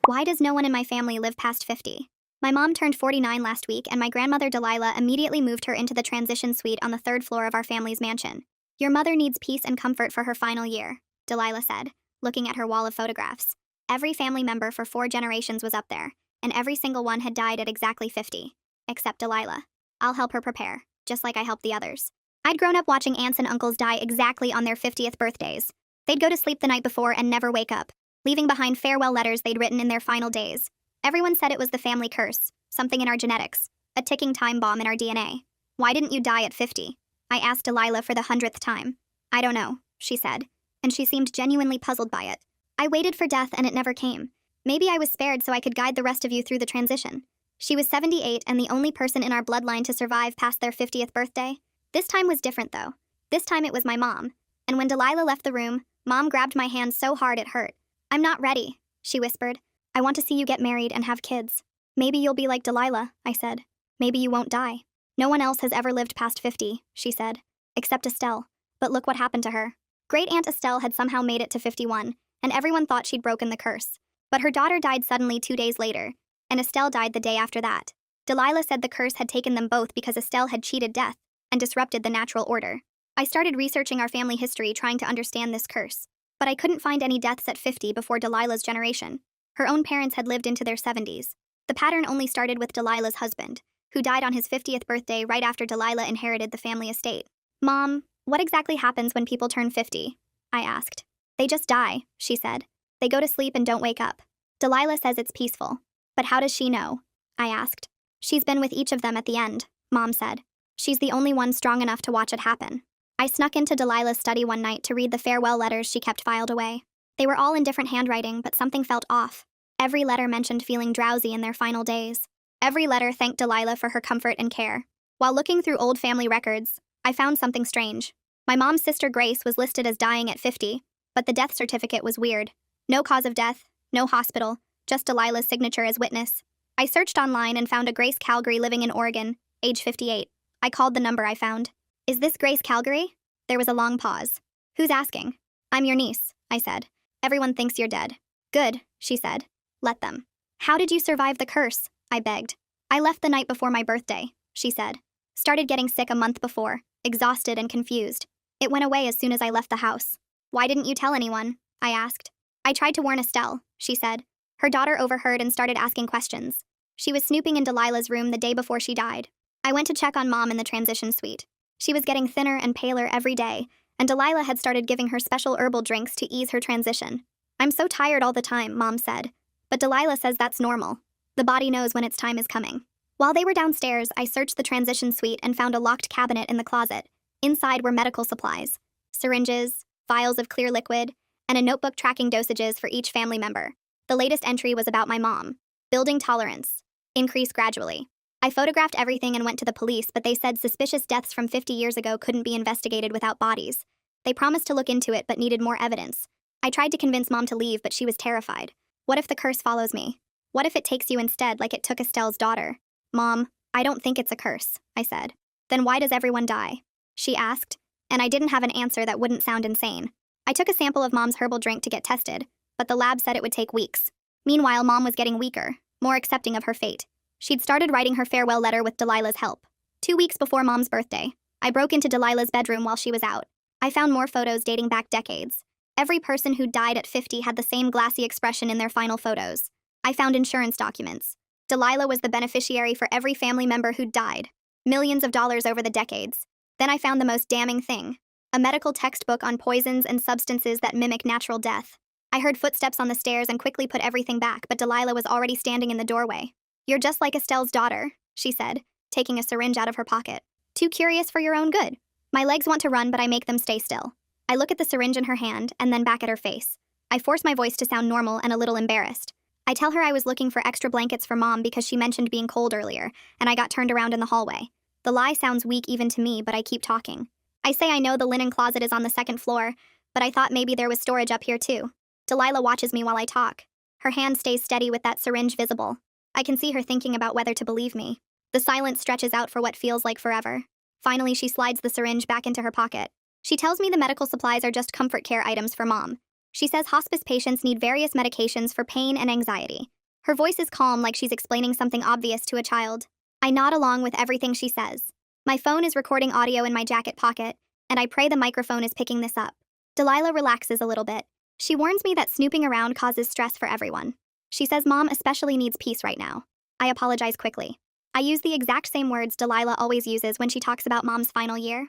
Why does no one in my family live past 50? My mom turned 49 last week, and my grandmother Delilah immediately moved her into the transition suite on the third floor of our family's mansion. Your mother needs peace and comfort for her final year, Delilah said, looking at her wall of photographs. Every family member for 4 generations was up there, and every single one had died at exactly 50. Except Delilah. I'll help her prepare, just like I helped the others. I'd grown up watching aunts and uncles die exactly on their 50th birthdays. They'd go to sleep the night before and never wake up, leaving behind farewell letters they'd written in their final days. Everyone said it was the family curse, something in our genetics, a ticking time bomb in our DNA. Why didn't you die at 50? I asked Delilah for the 100th time. I don't know, she said, and she seemed genuinely puzzled by it. I waited for death and it never came. Maybe I was spared so I could guide the rest of you through the transition. She was 78 and the only person in our bloodline to survive past their 50th birthday. This time was different though. This time it was my mom. And when Delilah left the room, Mom grabbed my hand so hard it hurt. I'm not ready, she whispered. I want to see you get married and have kids. Maybe you'll be like Delilah, I said. Maybe you won't die. No one else has ever lived past 50, she said. Except Estelle. But look what happened to her. Great Aunt Estelle had somehow made it to 51, and everyone thought she'd broken the curse. But her daughter died suddenly 2 days later, and Estelle died the day after that. Delilah said the curse had taken them both because Estelle had cheated death and disrupted the natural order. I started researching our family history trying to understand this curse. But I couldn't find any deaths at 50 before Delilah's generation. Her own parents had lived into their 70s. The pattern only started with Delilah's husband, who died on his 50th birthday right after Delilah inherited the family estate. Mom, what exactly happens when people turn 50? I asked. They just die, she said. They go to sleep and don't wake up. Delilah says it's peaceful. But how does she know? I asked. She's been with each of them at the end, Mom said. She's the only one strong enough to watch it happen. I snuck into Delilah's study one night to read the farewell letters she kept filed away. They were all in different handwriting, but something felt off. Every letter mentioned feeling drowsy in their final days. Every letter thanked Delilah for her comfort and care. While looking through old family records, I found something strange. My mom's sister Grace was listed as dying at 50, but the death certificate was weird. No cause of death, no hospital, just Delilah's signature as witness. I searched online and found a Grace Calgary living in Oregon, age 58. I called the number I found. Is this Grace Calgary? There was a long pause. Who's asking? I'm your niece, I said. Everyone thinks you're dead. Good, she said. Let them. How did you survive the curse? I begged. I left the night before my birthday, she said. Started getting sick a month before, exhausted and confused. It went away as soon as I left the house. Why didn't you tell anyone? I asked. I tried to warn Estelle, she said. Her daughter overheard and started asking questions. She was snooping in Delilah's room the day before she died. I went to check on Mom in the transition suite. She was getting thinner and paler every day, and Delilah had started giving her special herbal drinks to ease her transition. I'm so tired all the time, Mom said. But Delilah says that's normal. The body knows when its time is coming. While they were downstairs, I searched the transition suite and found a locked cabinet in the closet. Inside were medical supplies, syringes, vials of clear liquid, and a notebook tracking dosages for each family member. The latest entry was about my mom. Building tolerance. Increase gradually. I photographed everything and went to the police, but they said suspicious deaths from 50 years ago couldn't be investigated without bodies. They promised to look into it but needed more evidence. I tried to convince Mom to leave, but she was terrified. What if the curse follows me? What if it takes you instead, like it took Estelle's daughter? Mom, I don't think it's a curse, I said. Then why does everyone die? She asked, and I didn't have an answer that wouldn't sound insane. I took a sample of Mom's herbal drink to get tested, but the lab said it would take weeks. Meanwhile, Mom was getting weaker, more accepting of her fate. She'd started writing her farewell letter with Delilah's help. 2 weeks before Mom's birthday, I broke into Delilah's bedroom while she was out. I found more photos dating back decades. Every person who died at 50 had the same glassy expression in their final photos. I found insurance documents. Delilah was the beneficiary for every family member who'd died. Millions of dollars over the decades. Then I found the most damning thing. A medical textbook on poisons and substances that mimic natural death. I heard footsteps on the stairs and quickly put everything back, but Delilah was already standing in the doorway. You're just like Estelle's daughter, she said, taking a syringe out of her pocket. Too curious for your own good. My legs want to run, but I make them stay still. I look at the syringe in her hand and then back at her face. I force my voice to sound normal and a little embarrassed. I tell her I was looking for extra blankets for Mom because she mentioned being cold earlier, and I got turned around in the hallway. The lie sounds weak even to me, but I keep talking. I say I know the linen closet is on the 2nd floor, but I thought maybe there was storage up here too. Delilah watches me while I talk. Her hand stays steady with that syringe visible. I can see her thinking about whether to believe me. The silence stretches out for what feels like forever. Finally, she slides the syringe back into her pocket. She tells me the medical supplies are just comfort care items for Mom. She says hospice patients need various medications for pain and anxiety. Her voice is calm, like she's explaining something obvious to a child. I nod along with everything she says. My phone is recording audio in my jacket pocket, and I pray the microphone is picking this up. Delilah relaxes a little bit. She warns me that snooping around causes stress for everyone. She says Mom especially needs peace right now. I apologize quickly. I use the exact same words Delilah always uses when she talks about Mom's final year.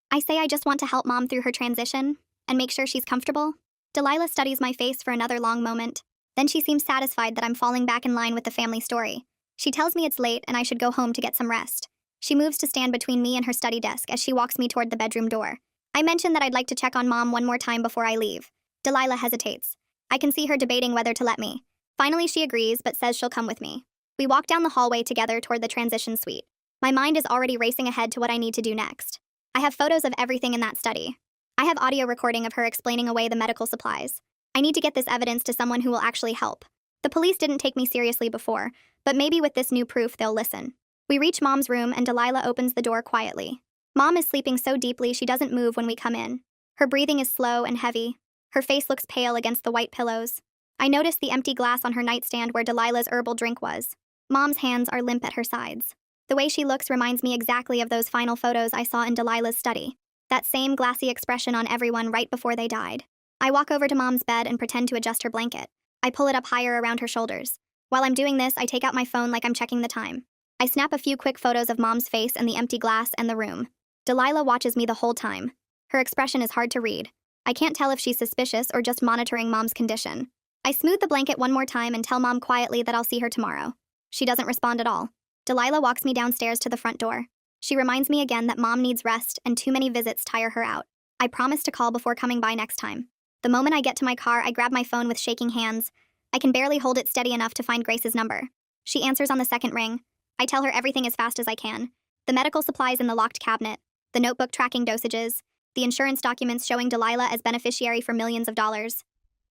I say I just want to help Mom through her transition and make sure she's comfortable. Delilah studies my face for another long moment. Then she seems satisfied that I'm falling back in line with the family story. She tells me it's late and I should go home to get some rest. She moves to stand between me and her study desk as she walks me toward the bedroom door. I mention that I'd like to check on Mom one more time before I leave. Delilah hesitates. I can see her debating whether to let me. Finally, she agrees, but says she'll come with me. We walk down the hallway together toward the transition suite. My mind is already racing ahead to what I need to do next. I have photos of everything in that study. I have audio recording of her explaining away the medical supplies. I need to get this evidence to someone who will actually help. The police didn't take me seriously before, but maybe with this new proof they'll listen. We reach Mom's room and Delilah opens the door quietly. Mom is sleeping so deeply she doesn't move when we come in. Her breathing is slow and heavy. Her face looks pale against the white pillows. I notice the empty glass on her nightstand where Delilah's herbal drink was. Mom's hands are limp at her sides. The way she looks reminds me exactly of those final photos I saw in Delilah's study. That same glassy expression on everyone right before they died. I walk over to Mom's bed and pretend to adjust her blanket. I pull it up higher around her shoulders. While I'm doing this, I take out my phone like I'm checking the time. I snap a few quick photos of Mom's face and the empty glass and the room. Delilah watches me the whole time. Her expression is hard to read. I can't tell if she's suspicious or just monitoring Mom's condition. I smooth the blanket one more time and tell Mom quietly that I'll see her tomorrow. She doesn't respond at all. Delilah walks me downstairs to the front door. She reminds me again that Mom needs rest and too many visits tire her out. I promise to call before coming by next time. The moment I get to my car, I grab my phone with shaking hands. I can barely hold it steady enough to find Grace's number. She answers on the second ring. I tell her everything as fast as I can. The medical supplies in the locked cabinet, the notebook tracking dosages, the insurance documents showing Delilah as beneficiary for millions of dollars,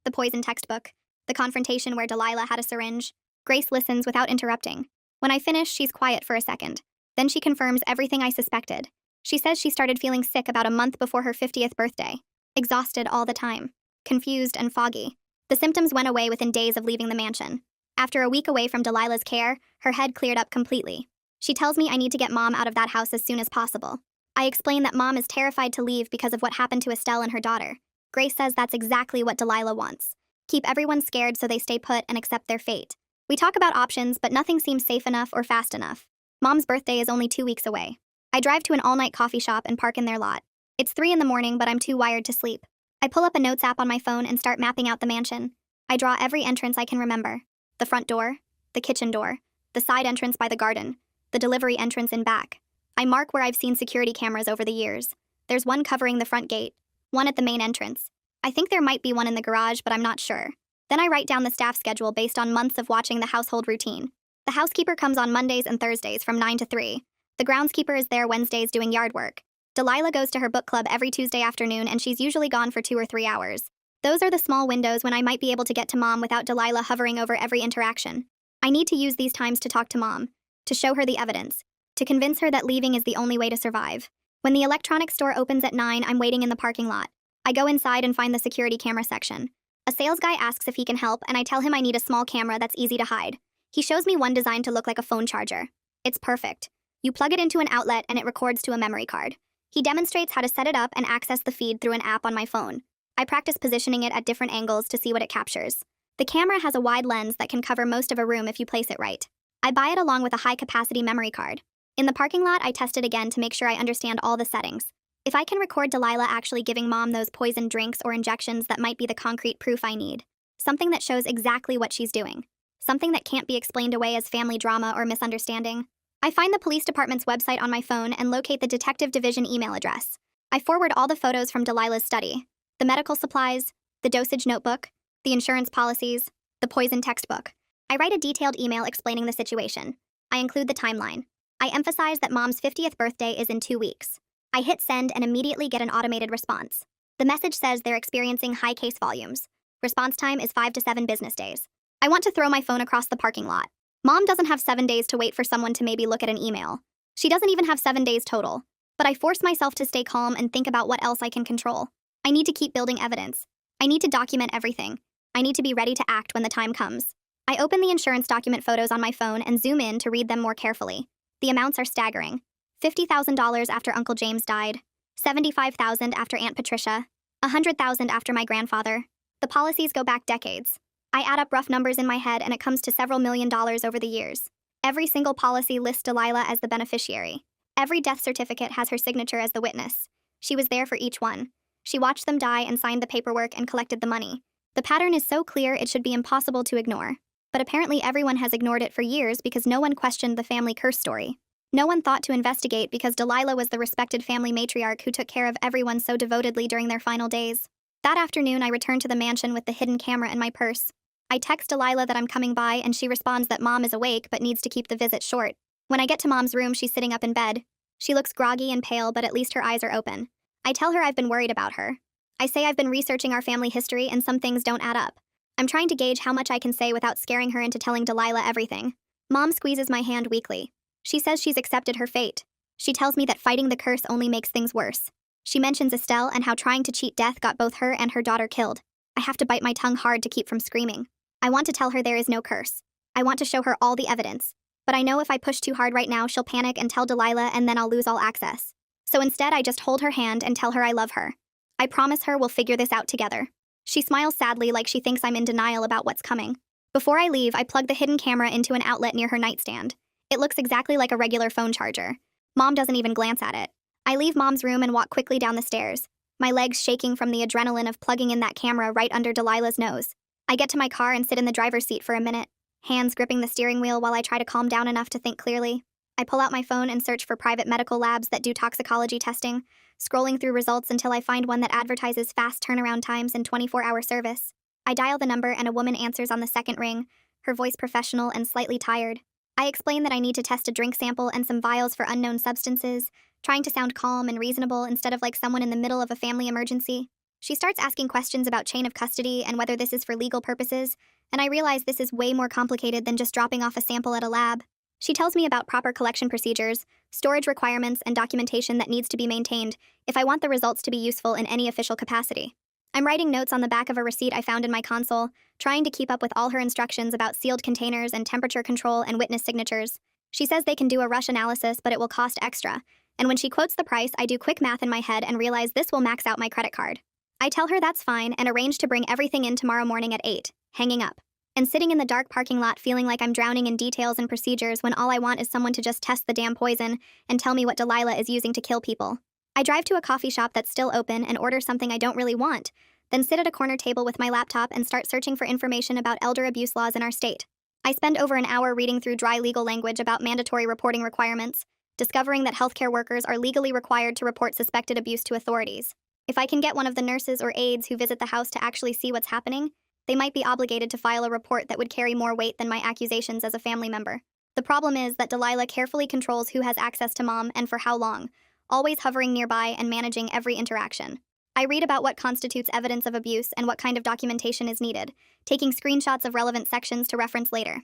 the poison textbook, the confrontation where Delilah had a syringe. Grace listens without interrupting. When I finish, she's quiet for a second. Then she confirms everything I suspected. She says she started feeling sick about a month before her 50th birthday. Exhausted all the time. Confused and foggy. The symptoms went away within days of leaving the mansion. After a week away from Delilah's care, her head cleared up completely. She tells me I need to get Mom out of that house as soon as possible. I explain that Mom is terrified to leave because of what happened to Estelle and her daughter. Grace says that's exactly what Delilah wants. Keep everyone scared so they stay put and accept their fate. We talk about options, but nothing seems safe enough or fast enough. Mom's birthday is only 2 weeks away. I drive to an all-night coffee shop and park in their lot. It's 3 a.m, but I'm too wired to sleep. I pull up a notes app on my phone and start mapping out the mansion. I draw every entrance I can remember. The front door, the kitchen door, the side entrance by the garden, the delivery entrance in back. I mark where I've seen security cameras over the years. There's one covering the front gate, one at the main entrance. I think there might be one in the garage, but I'm not sure. Then I write down the staff schedule based on months of watching the household routine. The housekeeper comes on Mondays and Thursdays from 9 to 3. The groundskeeper is there Wednesdays doing yard work. Delilah goes to her book club every Tuesday afternoon and she's usually gone for 2 or 3 hours. Those are the small windows when I might be able to get to Mom without Delilah hovering over every interaction. I need to use these times to talk to Mom, to show her the evidence, to convince her that leaving is the only way to survive. When the electronics store opens at 9, I'm waiting in the parking lot. I go inside and find the security camera section. A sales guy asks if he can help, and I tell him I need a small camera that's easy to hide. He shows me one designed to look like a phone charger. It's perfect. You plug it into an outlet and it records to a memory card. He demonstrates how to set it up and access the feed through an app on my phone. I practice positioning it at different angles to see what it captures. The camera has a wide lens that can cover most of a room if you place it right. I buy it along with a high-capacity memory card. In the parking lot, I test it again to make sure I understand all the settings. If I can record Delilah actually giving Mom those poisoned drinks or injections, that might be the concrete proof I need. Something that shows exactly what she's doing. Something that can't be explained away as family drama or misunderstanding. I find the police department's website on my phone and locate the detective division email address. I forward all the photos from Delilah's study. The medical supplies, the dosage notebook, the insurance policies, the poison textbook. I write a detailed email explaining the situation. I include the timeline. I emphasize that Mom's 50th birthday is in 2 weeks. I hit send and immediately get an automated response. The message says they're experiencing high case volumes. Response time is 5 to 7 business days. I want to throw my phone across the parking lot. Mom doesn't have 7 days to wait for someone to maybe look at an email. She doesn't even have 7 days total. But I force myself to stay calm and think about what else I can control. I need to keep building evidence. I need to document everything. I need to be ready to act when the time comes. I open the insurance document photos on my phone and zoom in to read them more carefully. The amounts are staggering. $50,000 after Uncle James died, $75,000 after Aunt Patricia, $100,000 after my grandfather. The policies go back decades. I add up rough numbers in my head and it comes to several $1,000,000 over the years. Every single policy lists Delilah as the beneficiary. Every death certificate has her signature as the witness. She was there for each one. She watched them die and signed the paperwork and collected the money. The pattern is so clear it should be impossible to ignore. But apparently everyone has ignored it for years because no one questioned the family curse story. No one thought to investigate because Delilah was the respected family matriarch who took care of everyone so devotedly during their final days. That afternoon, I returned to the mansion with the hidden camera in my purse. I text Delilah that I'm coming by and she responds that Mom is awake but needs to keep the visit short. When I get to Mom's room, she's sitting up in bed. She looks groggy and pale, but at least her eyes are open. I tell her I've been worried about her. I say I've been researching our family history and some things don't add up. I'm trying to gauge how much I can say without scaring her into telling Delilah everything. Mom squeezes my hand weakly. She says she's accepted her fate. She tells me that fighting the curse only makes things worse. She mentions Estelle and how trying to cheat death got both her and her daughter killed. I have to bite my tongue hard to keep from screaming. I want to tell her there is no curse. I want to show her all the evidence. But I know if I push too hard right now, she'll panic and tell Delilah and then I'll lose all access. So instead, I just hold her hand and tell her I love her. I promise her we'll figure this out together. She smiles sadly like she thinks I'm in denial about what's coming. Before I leave, I plug the hidden camera into an outlet near her nightstand. It looks exactly like a regular phone charger. Mom doesn't even glance at it. I leave Mom's room and walk quickly down the stairs, my legs shaking from the adrenaline of plugging in that camera right under Delilah's nose. I get to my car and sit in the driver's seat for a minute, hands gripping the steering wheel while I try to calm down enough to think clearly. I pull out my phone and search for private medical labs that do toxicology testing, scrolling through results until I find one that advertises fast turnaround times and 24-hour service. I dial the number and a woman answers on the second ring, her voice professional and slightly tired. I explain that I need to test a drink sample and some vials for unknown substances, trying to sound calm and reasonable instead of like someone in the middle of a family emergency. She starts asking questions about chain of custody and whether this is for legal purposes, and I realize this is way more complicated than just dropping off a sample at a lab. She tells me about proper collection procedures, storage requirements, and documentation that needs to be maintained if I want the results to be useful in any official capacity. I'm writing notes on the back of a receipt I found in my console, trying to keep up with all her instructions about sealed containers and temperature control and witness signatures. She says they can do a rush analysis, but it will cost extra, and when she quotes the price, I do quick math in my head and realize this will max out my credit card. I tell her that's fine and arrange to bring everything in tomorrow morning at 8, hanging up. And sitting in the dark parking lot feeling like I'm drowning in details and procedures when all I want is someone to just test the damn poison and tell me what Delilah is using to kill people. I drive to a coffee shop that's still open and order something I don't really want, then sit at a corner table with my laptop and start searching for information about elder abuse laws in our state. I spend over an hour reading through dry legal language about mandatory reporting requirements, discovering that healthcare workers are legally required to report suspected abuse to authorities. If I can get one of the nurses or aides who visit the house to actually see what's happening, they might be obligated to file a report that would carry more weight than my accusations as a family member. The problem is that Delilah carefully controls who has access to Mom and for how long, always hovering nearby and managing every interaction. I read about what constitutes evidence of abuse and what kind of documentation is needed, taking screenshots of relevant sections to reference later.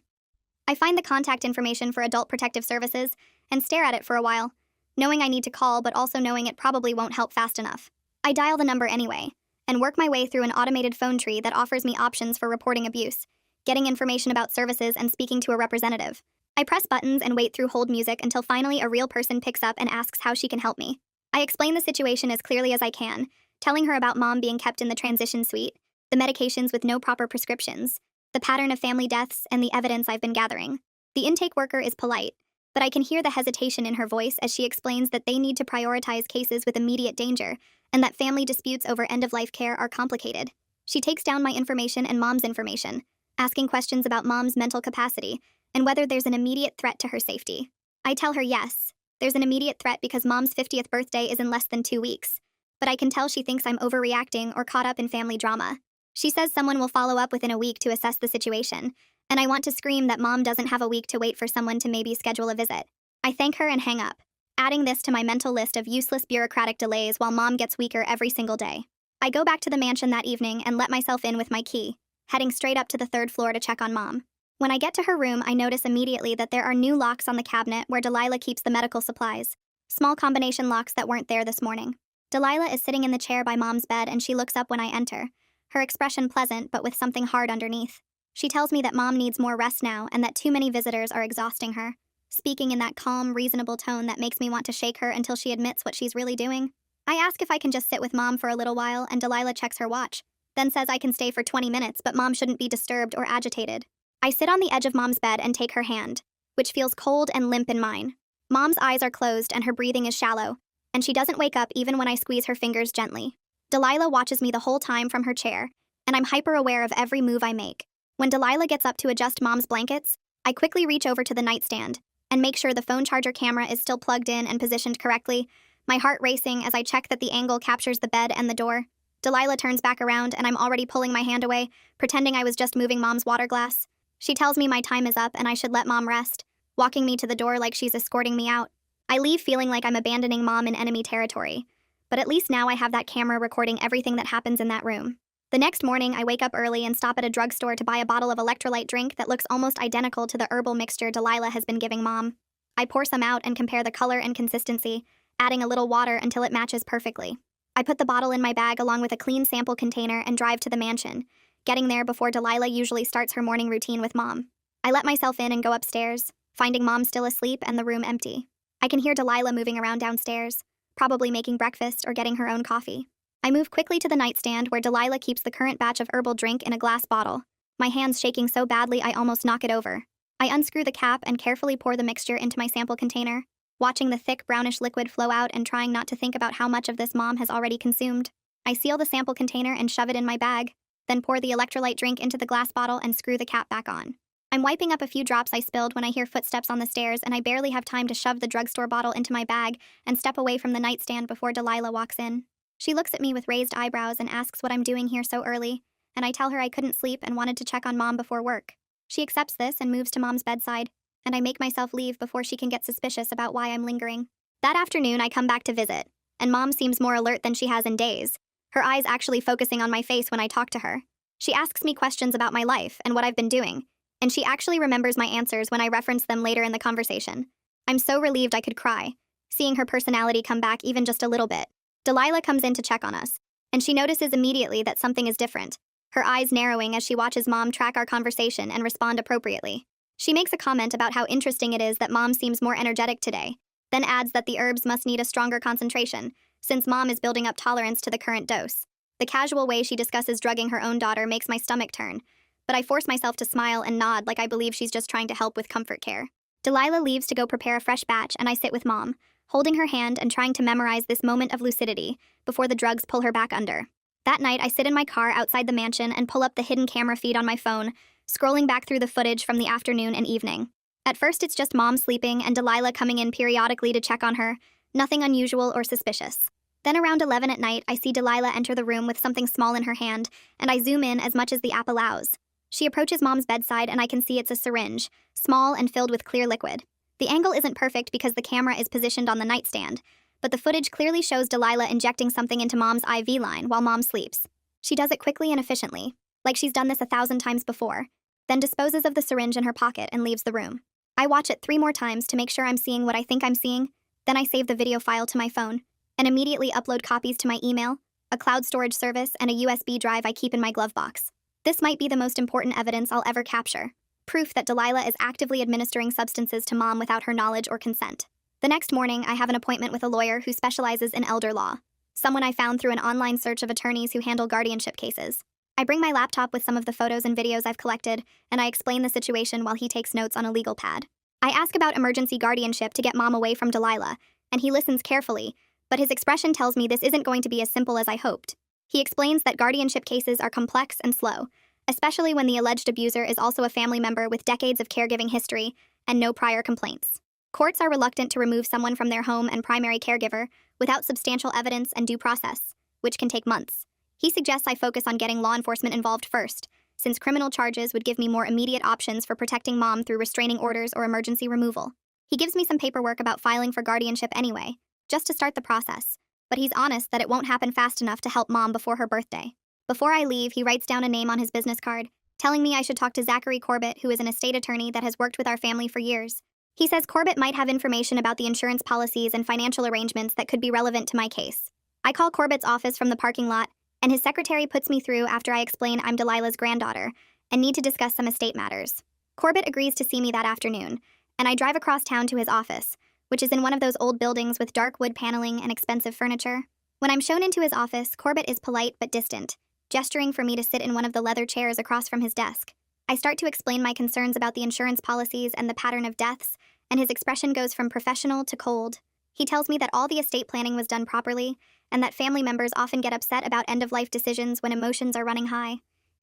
I find the contact information for Adult Protective Services and stare at it for a while, knowing I need to call but also knowing it probably won't help fast enough. I dial the number anyway, and work my way through an automated phone tree that offers me options for reporting abuse, getting information about services, and speaking to a representative. I press buttons and wait through hold music until finally a real person picks up and asks how she can help me. I explain the situation as clearly as I can, telling her about Mom being kept in the transition suite, the medications with no proper prescriptions, the pattern of family deaths, and the evidence I've been gathering. The intake worker is polite, but I can hear the hesitation in her voice as she explains that they need to prioritize cases with immediate danger, and that family disputes over end-of-life care are complicated. She takes down my information and Mom's information, asking questions about Mom's mental capacity and whether there's an immediate threat to her safety. I tell her yes, there's an immediate threat because Mom's 50th birthday is in less than 2 weeks, but I can tell she thinks I'm overreacting or caught up in family drama. She says someone will follow up within a week to assess the situation, and I want to scream that Mom doesn't have a week to wait for someone to maybe schedule a visit. I thank her and hang up, adding this to my mental list of useless bureaucratic delays while Mom gets weaker every single day. I go back to the mansion that evening and let myself in with my key, heading straight up to the 3rd floor to check on Mom. When I get to her room, I notice immediately that there are new locks on the cabinet where Delilah keeps the medical supplies, small combination locks that weren't there this morning. Delilah is sitting in the chair by Mom's bed and she looks up when I enter, her expression pleasant but with something hard underneath. She tells me that mom needs more rest now and that too many visitors are exhausting her, speaking in that calm, reasonable tone that makes me want to shake her until she admits what she's really doing. I ask if I can just sit with mom for a little while, and Delilah checks her watch, then says I can stay for 20 minutes, but mom shouldn't be disturbed or agitated. I sit on the edge of mom's bed and take her hand, which feels cold and limp in mine. Mom's eyes are closed and her breathing is shallow, and she doesn't wake up even when I squeeze her fingers gently. Delilah watches me the whole time from her chair, and I'm hyper-aware of every move I make. When Delilah gets up to adjust mom's blankets, I quickly reach over to the nightstand and make sure the phone charger camera is still plugged in and positioned correctly, my heart racing as I check that the angle captures the bed and the door. Delilah turns back around and I'm already pulling my hand away, pretending I was just moving mom's water glass. She tells me my time is up and I should let mom rest, walking me to the door like she's escorting me out. I leave feeling like I'm abandoning mom in enemy territory, but at least now I have that camera recording everything that happens in that room. The next morning, I wake up early and stop at a drugstore to buy a bottle of electrolyte drink that looks almost identical to the herbal mixture Delilah has been giving mom. I pour some out and compare the color and consistency, adding a little water until it matches perfectly. I put the bottle in my bag along with a clean sample container and drive to the mansion, getting there before Delilah usually starts her morning routine with mom. I let myself in and go upstairs, finding mom still asleep and the room empty. I can hear Delilah moving around downstairs, probably making breakfast or getting her own coffee. I move quickly to the nightstand where Delilah keeps the current batch of herbal drink in a glass bottle, my hands shaking so badly I almost knock it over. I unscrew the cap and carefully pour the mixture into my sample container, watching the thick brownish liquid flow out and trying not to think about how much of this mom has already consumed. I seal the sample container and shove it in my bag, then pour the electrolyte drink into the glass bottle and screw the cap back on. I'm wiping up a few drops I spilled when I hear footsteps on the stairs, and I barely have time to shove the drugstore bottle into my bag and step away from the nightstand before Delilah walks in. She looks at me with raised eyebrows and asks what I'm doing here so early, and I tell her I couldn't sleep and wanted to check on mom before work. She accepts this and moves to mom's bedside, and I make myself leave before she can get suspicious about why I'm lingering. That afternoon, I come back to visit, and mom seems more alert than she has in days, her eyes actually focusing on my face when I talk to her. She asks me questions about my life and what I've been doing, and she actually remembers my answers when I reference them later in the conversation. I'm so relieved I could cry, seeing her personality come back even just a little bit. Delilah comes in to check on us, and she notices immediately that something is different, her eyes narrowing as she watches mom track our conversation and respond appropriately. She makes a comment about how interesting it is that mom seems more energetic today, then adds that the herbs must need a stronger concentration, since mom is building up tolerance to the current dose. The casual way she discusses drugging her own daughter makes my stomach turn, but I force myself to smile and nod like I believe she's just trying to help with comfort care. Delilah leaves to go prepare a fresh batch, and I sit with mom, holding her hand and trying to memorize this moment of lucidity before the drugs pull her back under. That night, I sit in my car outside the mansion and pull up the hidden camera feed on my phone, scrolling back through the footage from the afternoon and evening. At first, it's just mom sleeping and Delilah coming in periodically to check on her, nothing unusual or suspicious. Then around 11 at night, I see Delilah enter the room with something small in her hand, and I zoom in as much as the app allows. She approaches mom's bedside and I can see it's a syringe, small and filled with clear liquid. The angle isn't perfect because the camera is positioned on the nightstand, but the footage clearly shows Delilah injecting something into mom's IV line while mom sleeps. She does it quickly and efficiently, like she's done this 1,000 times before, then disposes of the syringe in her pocket and leaves the room. I watch it 3 more times to make sure I'm seeing what I think I'm seeing, then I save the video file to my phone, and immediately upload copies to my email, a cloud storage service, and a USB drive I keep in my glove box. This might be the most important evidence I'll ever capture. Proof that Delilah is actively administering substances to mom without her knowledge or consent. The next morning, I have an appointment with a lawyer who specializes in elder law, someone I found through an online search of attorneys who handle guardianship cases. I bring my laptop with some of the photos and videos I've collected, and I explain the situation while he takes notes on a legal pad. I ask about emergency guardianship to get mom away from Delilah, and he listens carefully, but his expression tells me this isn't going to be as simple as I hoped. He explains that guardianship cases are complex and slow, especially when the alleged abuser is also a family member with decades of caregiving history and no prior complaints. Courts are reluctant to remove someone from their home and primary caregiver without substantial evidence and due process, which can take months. He suggests I focus on getting law enforcement involved first, since criminal charges would give me more immediate options for protecting mom through restraining orders or emergency removal. He gives me some paperwork about filing for guardianship anyway, just to start the process, but he's honest that it won't happen fast enough to help mom before her birthday. Before I leave, he writes down a name on his business card, telling me I should talk to Zachary Corbett, who is an estate attorney that has worked with our family for years. He says Corbett might have information about the insurance policies and financial arrangements that could be relevant to my case. I call Corbett's office from the parking lot, and his secretary puts me through after I explain I'm Delilah's granddaughter, and need to discuss some estate matters. Corbett agrees to see me that afternoon, and I drive across town to his office, which is in one of those old buildings with dark wood paneling and expensive furniture. When I'm shown into his office, Corbett is polite but distant, gesturing for me to sit in one of the leather chairs across from his desk. I start to explain my concerns about the insurance policies and the pattern of deaths, and his expression goes from professional to cold. He tells me that all the estate planning was done properly, and that family members often get upset about end-of-life decisions when emotions are running high.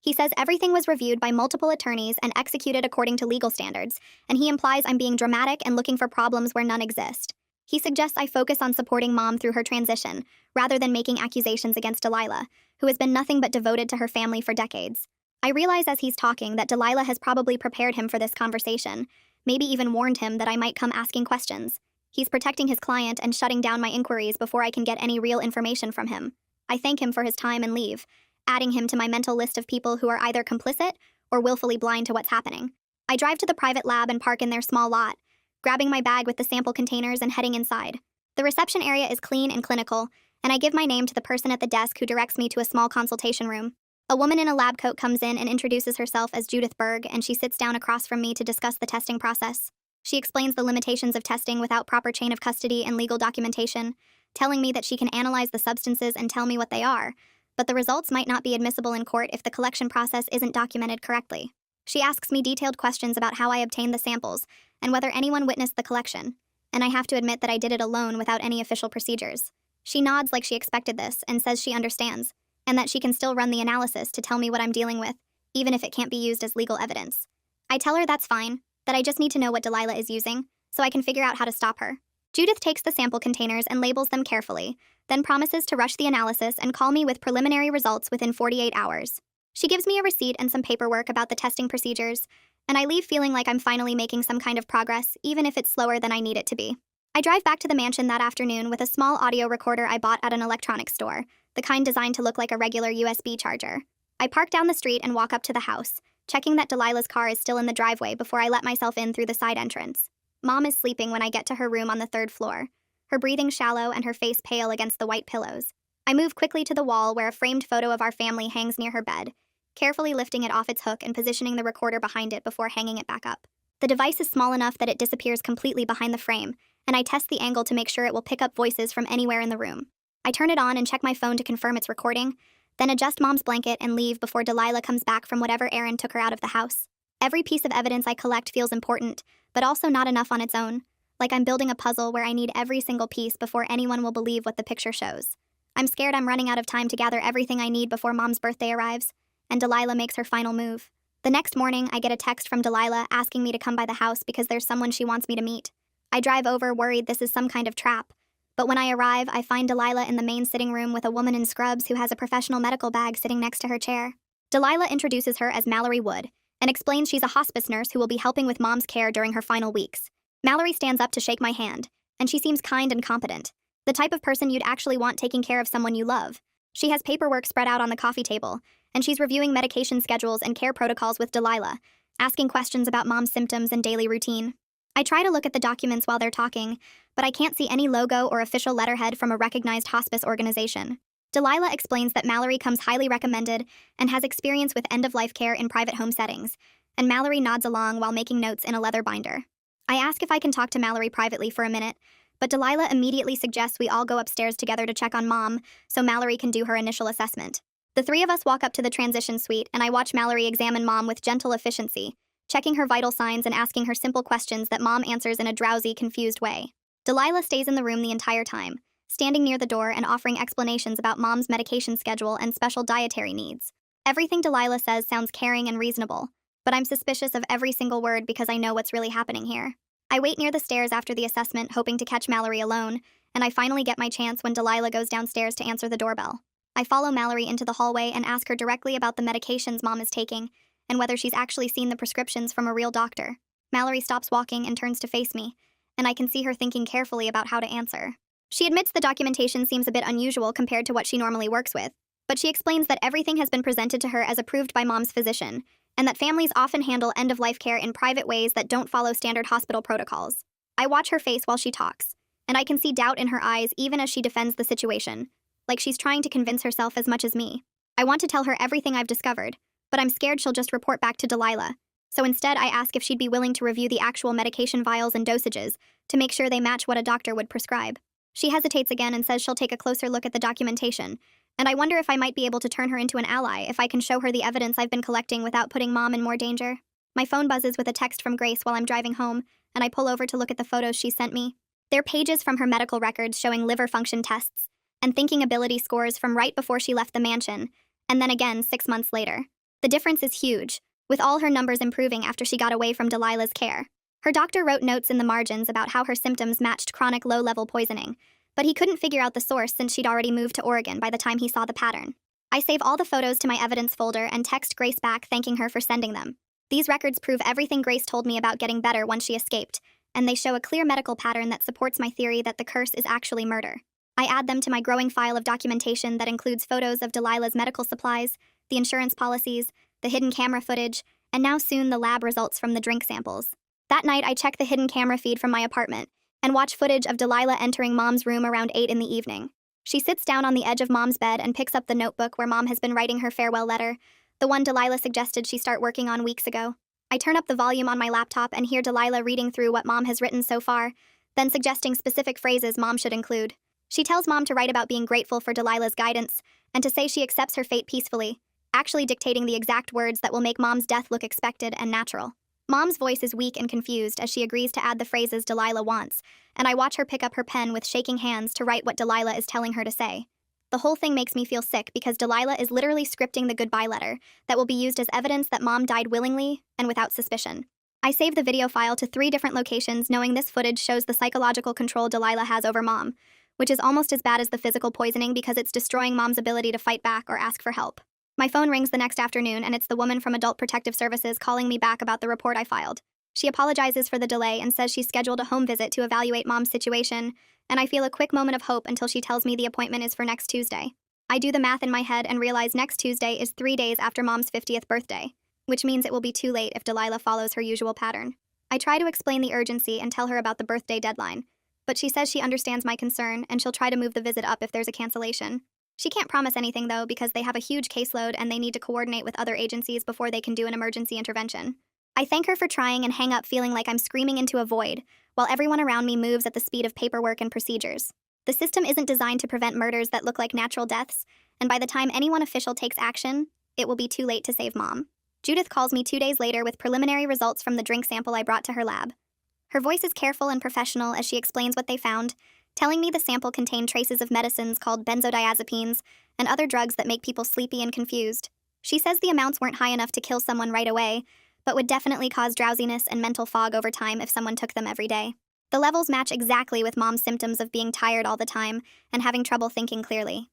He says everything was reviewed by multiple attorneys and executed according to legal standards, and he implies I'm being dramatic and looking for problems where none exist. He suggests I focus on supporting Mom through her transition, rather than making accusations against Delilah, who has been nothing but devoted to her family for decades. I realize as he's talking that Delilah has probably prepared him for this conversation, maybe even warned him that I might come asking questions. He's protecting his client and shutting down my inquiries before I can get any real information from him. I thank him for his time and leave, adding him to my mental list of people who are either complicit or willfully blind to what's happening. I drive to the private lab and park in their small lot, grabbing my bag with the sample containers and heading inside. The reception area is clean and clinical, and I give my name to the person at the desk who directs me to a small consultation room. A woman in a lab coat comes in and introduces herself as Judith Berg, and she sits down across from me to discuss the testing process. She explains the limitations of testing without proper chain of custody and legal documentation, telling me that she can analyze the substances and tell me what they are, but the results might not be admissible in court if the collection process isn't documented correctly. She asks me detailed questions about how I obtained the samples and whether anyone witnessed the collection, and I have to admit that I did it alone without any official procedures. She nods like she expected this and says she understands, and that she can still run the analysis to tell me what I'm dealing with, even if it can't be used as legal evidence. I tell her that's fine, that I just need to know what Delilah is using, so I can figure out how to stop her. Judith takes the sample containers and labels them carefully, then promises to rush the analysis and call me with preliminary results within 48 hours. She gives me a receipt and some paperwork about the testing procedures, and I leave feeling like I'm finally making some kind of progress, even if it's slower than I need it to be. I drive back to the mansion that afternoon with a small audio recorder I bought at an electronics store, the kind designed to look like a regular USB charger. I park down the street and walk up to the house, checking that Delilah's car is still in the driveway before I let myself in through the side entrance. Mom is sleeping when I get to her room on the third floor, her breathing shallow and her face pale against the white pillows. I move quickly to the wall where a framed photo of our family hangs near her bed, carefully lifting it off its hook and positioning the recorder behind it before hanging it back up. The device is small enough that it disappears completely behind the frame, and I test the angle to make sure it will pick up voices from anywhere in the room. I turn it on and check my phone to confirm it's recording, then adjust Mom's blanket and leave before Delilah comes back from whatever errand took her out of the house. Every piece of evidence I collect feels important, but also not enough on its own, like I'm building a puzzle where I need every single piece before anyone will believe what the picture shows. I'm scared I'm running out of time to gather everything I need before Mom's birthday arrives, and Delilah makes her final move. The next morning, I get a text from Delilah asking me to come by the house because there's someone she wants me to meet. I drive over, worried this is some kind of trap. But when I arrive, I find Delilah in the main sitting room with a woman in scrubs who has a professional medical bag sitting next to her chair. Delilah introduces her as Mallory Wood and explains she's a hospice nurse who will be helping with Mom's care during her final weeks. Mallory stands up to shake my hand, and she seems kind and competent, the type of person you'd actually want taking care of someone you love. She has paperwork spread out on the coffee table, and she's reviewing medication schedules and care protocols with Delilah, asking questions about Mom's symptoms and daily routine. I try to look at the documents while they're talking, but I can't see any logo or official letterhead from a recognized hospice organization. Delilah explains that Mallory comes highly recommended and has experience with end-of-life care in private home settings, and Mallory nods along while making notes in a leather binder. I ask if I can talk to Mallory privately for a minute, but Delilah immediately suggests we all go upstairs together to check on Mom so Mallory can do her initial assessment. The three of us walk up to the transition suite, and I watch Mallory examine Mom with gentle efficiency, checking her vital signs and asking her simple questions that Mom answers in a drowsy, confused way. Delilah stays in the room the entire time, standing near the door and offering explanations about Mom's medication schedule and special dietary needs. Everything Delilah says sounds caring and reasonable, but I'm suspicious of every single word because I know what's really happening here. I wait near the stairs after the assessment, hoping to catch Mallory alone, and I finally get my chance when Delilah goes downstairs to answer the doorbell. I follow Mallory into the hallway and ask her directly about the medications Mom is taking, and whether she's actually seen the prescriptions from a real doctor. Mallory stops walking and turns to face me, and I can see her thinking carefully about how to answer. She admits the documentation seems a bit unusual compared to what she normally works with, but she explains that everything has been presented to her as approved by Mom's physician, and that families often handle end-of-life care in private ways that don't follow standard hospital protocols. I watch her face while she talks, and I can see doubt in her eyes even as she defends the situation, like she's trying to convince herself as much as me. I want to tell her everything I've discovered, but I'm scared she'll just report back to Delilah. So instead, I ask if she'd be willing to review the actual medication vials and dosages to make sure they match what a doctor would prescribe. She hesitates again and says she'll take a closer look at the documentation, and I wonder if I might be able to turn her into an ally if I can show her the evidence I've been collecting without putting Mom in more danger. My phone buzzes with a text from Grace while I'm driving home, and I pull over to look at the photos she sent me. They're pages from her medical records showing liver function tests and thinking ability scores from right before she left the mansion, and then again 6 months later. The difference is huge, with all her numbers improving after she got away from Delilah's care. Her doctor wrote notes in the margins about how her symptoms matched chronic low-level poisoning, but he couldn't figure out the source since she'd already moved to Oregon by the time he saw the pattern. I save all the photos to my evidence folder and text Grace back thanking her for sending them. These records prove everything Grace told me about getting better once she escaped, and they show a clear medical pattern that supports my theory that the curse is actually murder. I add them to my growing file of documentation that includes photos of Delilah's medical supplies, the insurance policies, the hidden camera footage, and now soon the lab results from the drink samples. That night, I check the hidden camera feed from my apartment and watch footage of Delilah entering Mom's room around 8 in the evening. She sits down on the edge of Mom's bed and picks up the notebook where Mom has been writing her farewell letter, the one Delilah suggested she start working on weeks ago. I turn up the volume on my laptop and hear Delilah reading through what Mom has written so far, then suggesting specific phrases Mom should include. She tells Mom to write about being grateful for Delilah's guidance and to say she accepts her fate peacefully, actually dictating the exact words that will make Mom's death look expected and natural. Mom's voice is weak and confused as she agrees to add the phrases Delilah wants, and I watch her pick up her pen with shaking hands to write what Delilah is telling her to say. The whole thing makes me feel sick because Delilah is literally scripting the goodbye letter that will be used as evidence that Mom died willingly and without suspicion. I save the video file to 3 different locations knowing this footage shows the psychological control Delilah has over Mom, which is almost as bad as the physical poisoning because it's destroying Mom's ability to fight back or ask for help. My phone rings the next afternoon and it's the woman from Adult Protective Services calling me back about the report I filed. She apologizes for the delay and says she's scheduled a home visit to evaluate Mom's situation, and I feel a quick moment of hope until she tells me the appointment is for next Tuesday. I do the math in my head and realize next Tuesday is 3 days after Mom's 50th birthday, which means it will be too late if Delilah follows her usual pattern. I try to explain the urgency and tell her about the birthday deadline, but she says she understands my concern and she'll try to move the visit up if there's a cancellation. She can't promise anything, though, because they have a huge caseload and they need to coordinate with other agencies before they can do an emergency intervention. I thank her for trying and hang up feeling like I'm screaming into a void, while everyone around me moves at the speed of paperwork and procedures. The system isn't designed to prevent murders that look like natural deaths, and by the time anyone official takes action, it will be too late to save Mom. Judith calls me 2 days later with preliminary results from the drink sample I brought to her lab. Her voice is careful and professional as she explains what they found, telling me the sample contained traces of medicines called benzodiazepines and other drugs that make people sleepy and confused. She says the amounts weren't high enough to kill someone right away, but would definitely cause drowsiness and mental fog over time if someone took them every day. The levels match exactly with Mom's symptoms of being tired all the time and having trouble thinking clearly.